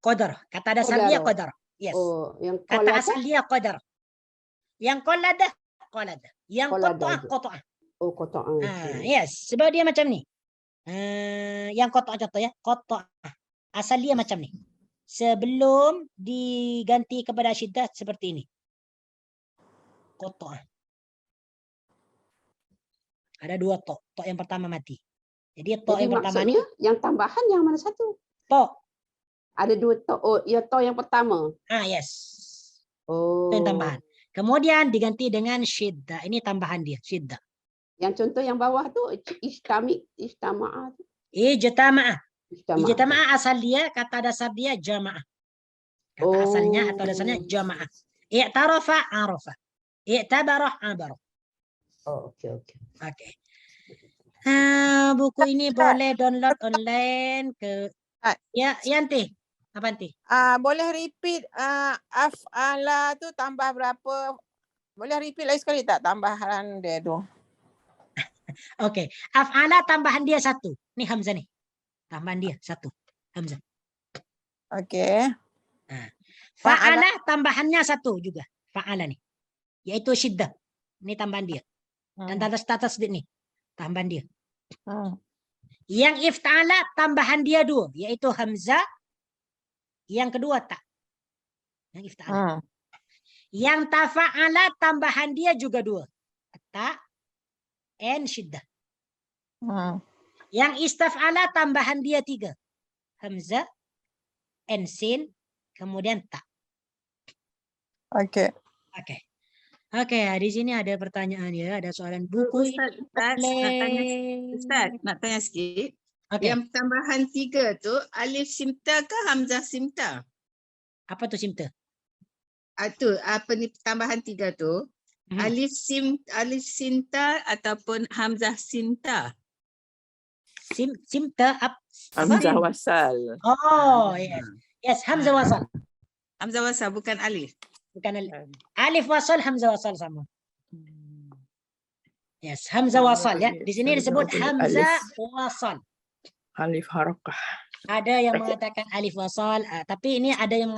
Qadar. Kata dasar dia qadar. Yes. Oh, yang kata asal dia qadar. Yang qallada qallada. Yang qata'ah qata'ah. Oh, qata'ah. Yes, sebab dia macam ni. Yang qata'ah contoh ya, qata'ah. Asal dia macam ni. Sebelum diganti kepada syiddah seperti ini. Qata'ah. Ada dua to. To yang pertama mati. Jadi to yang pertama ni. Yang tambahan yang mana satu? To. Ada dua to. Oh, ya to yang pertama. Yes. Oh. Itu yang tambahan. Kemudian diganti dengan syiddah. Ini tambahan dia, syiddah. Yang contoh yang bawah tu ijtama'ah. Ijtama'ah. Ijtama'ah asal dia, kata dasar dia jama'ah. Kata asalnya atau dasarnya jama'ah. I'tarafa arafa. I'tabara abara. Oh, okey. Okey. Buku ini boleh download online ke ya, Yanti. Apa nanti? Boleh repeat af'ala tu tambah berapa? Boleh repeat lagi sekali tak tambahan dia tu? Okey. Af'ala tambahan dia satu. Ni hamzah ni. Tambahan dia satu. Hamzah. Okey. Fa'ala tambahannya satu juga. Fa'ala ni. Yaitu syiddah. Ini tambahan dia. Dan status ni. Tambahan dia. Yang ifta'ala tambahan dia dua. Yaitu hamzah. Yang kedua tak. Yang ifta'ala. Yang tafa'ala tambahan dia juga dua. Tak. And syiddah. Yang istaf'ala tambahan dia tiga. Hamzah. And sin. Kemudian tak. Okey. Okey, di sini ada pertanyaan ya, ada soalan buku. Ustaz, nak tanya sikit. Yang tambahan tiga tu alif simta ke hamzah simta? Apa tu simta? Tu apa ni tambahan tiga tu? Alif simta ataupun hamzah sinta? Simta hamzah wasal. Oh, yes. Yes, hamzah wasal. Hamzah wasal bukan alif. Bukan alif. Alif wasal, hamzah wasal sama. Yes, hamzah wasal ya. Di sini disebut hamzah wasal. Alif harakah. Ada yang mengatakan alif wasal, tapi ini ada yang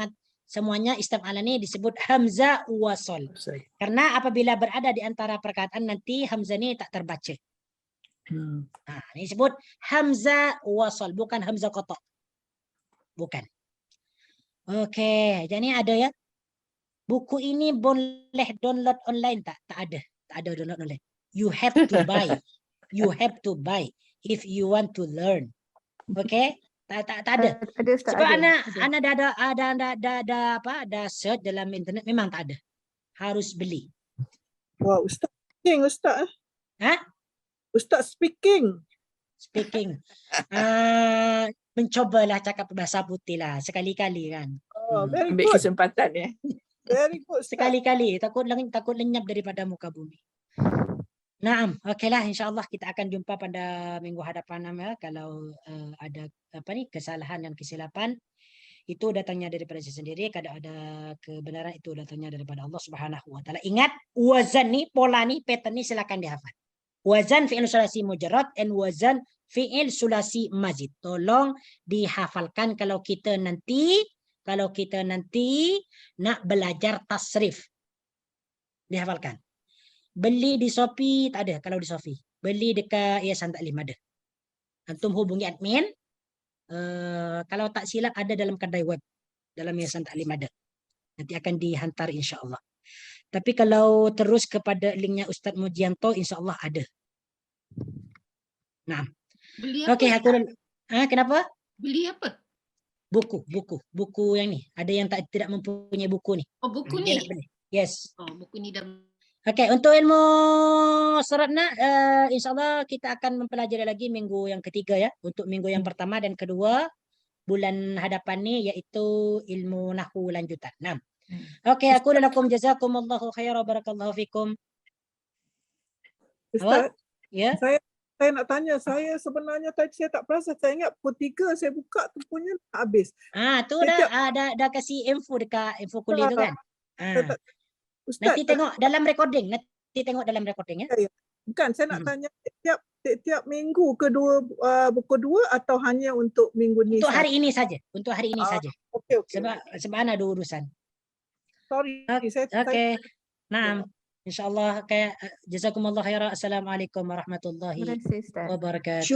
semuanya istif'ala ini disebut hamzah wasal. Karena apabila berada di antara perkataan nanti hamzah ini tak terbaca. Ini disebut hamzah wasal, bukan hamzah qata'. Bukan. Okey, jadi ada ya. Buku ini boleh download online tak? Tak ada. Tak ada download online. You have to buy. You have to buy if you want to learn. Okey? Tak ada. Sebab anak ada search dalam internet memang tak ada. Harus beli. Wah, Ustaz speaking, Ustaz. Ustaz speaking. Mencobalah cakap bahasa putih lah sekali-kali kan. Ambil kesempatan ya. Very good. Sekali-kali takut lenyap daripada muka bumi. Naam, okeylah, insya-Allah kita akan jumpa pada minggu hadapan ya. Kalau ada kesalahan dan kesilapan itu datangnya daripada saya sendiri, kalau ada kebenaran itu datangnya daripada Allah Subhanahu wa taala. Ingat, wazan ni, pola ni, pattern ni silakan dihafal. Wazan fi'il sulasi mujarrad and wazan fi'il sulasi mazid. Tolong dihafalkan kalau kita nanti nak belajar tasrif. Dihafalkan. Beli di Shopee tak ada kalau di Shopee. Beli dekat Yayasan Taklim ada. Antum hubungi admin. Kalau tak silap ada dalam kedai web. Dalam Yayasan Taklim ada. Nanti akan dihantar insya-Allah. Tapi kalau terus kepada linknya Ustaz Mujianto insya-Allah ada. Nah. Okey, aku kenapa? Beli apa? Buku yang ni. Ada yang tidak mempunyai buku ni. Oh, buku ni. Yes. Oh, buku ni dah. Okey, untuk ilmu suratna insya-Allah kita akan mempelajari lagi minggu yang ketiga ya. Untuk minggu yang pertama dan kedua bulan hadapan ni iaitu ilmu nahwu lanjutan. Okey, aku lakum jazakumullahu khairan barakallahu fikum. Ustaz, Ya. saya nak tanya, saya sebenarnya tadi saya tak perasan, saya ingat pukul 3 saya buka tu punya habis. Tu dah kasih info dekat info kuliah tu kan. Ustaz, Nanti tengok dalam recording, ya. Bukan, saya nak tanya setiap minggu pukul 2 atau hanya untuk minggu ni? Untuk hari ini saja. Okey. Sebab ana ada urusan. Sorry, Okey. Naam. InsyaAllah. Jazakumullah khairan. Assalamualaikum warahmatullahi wabarakatuh.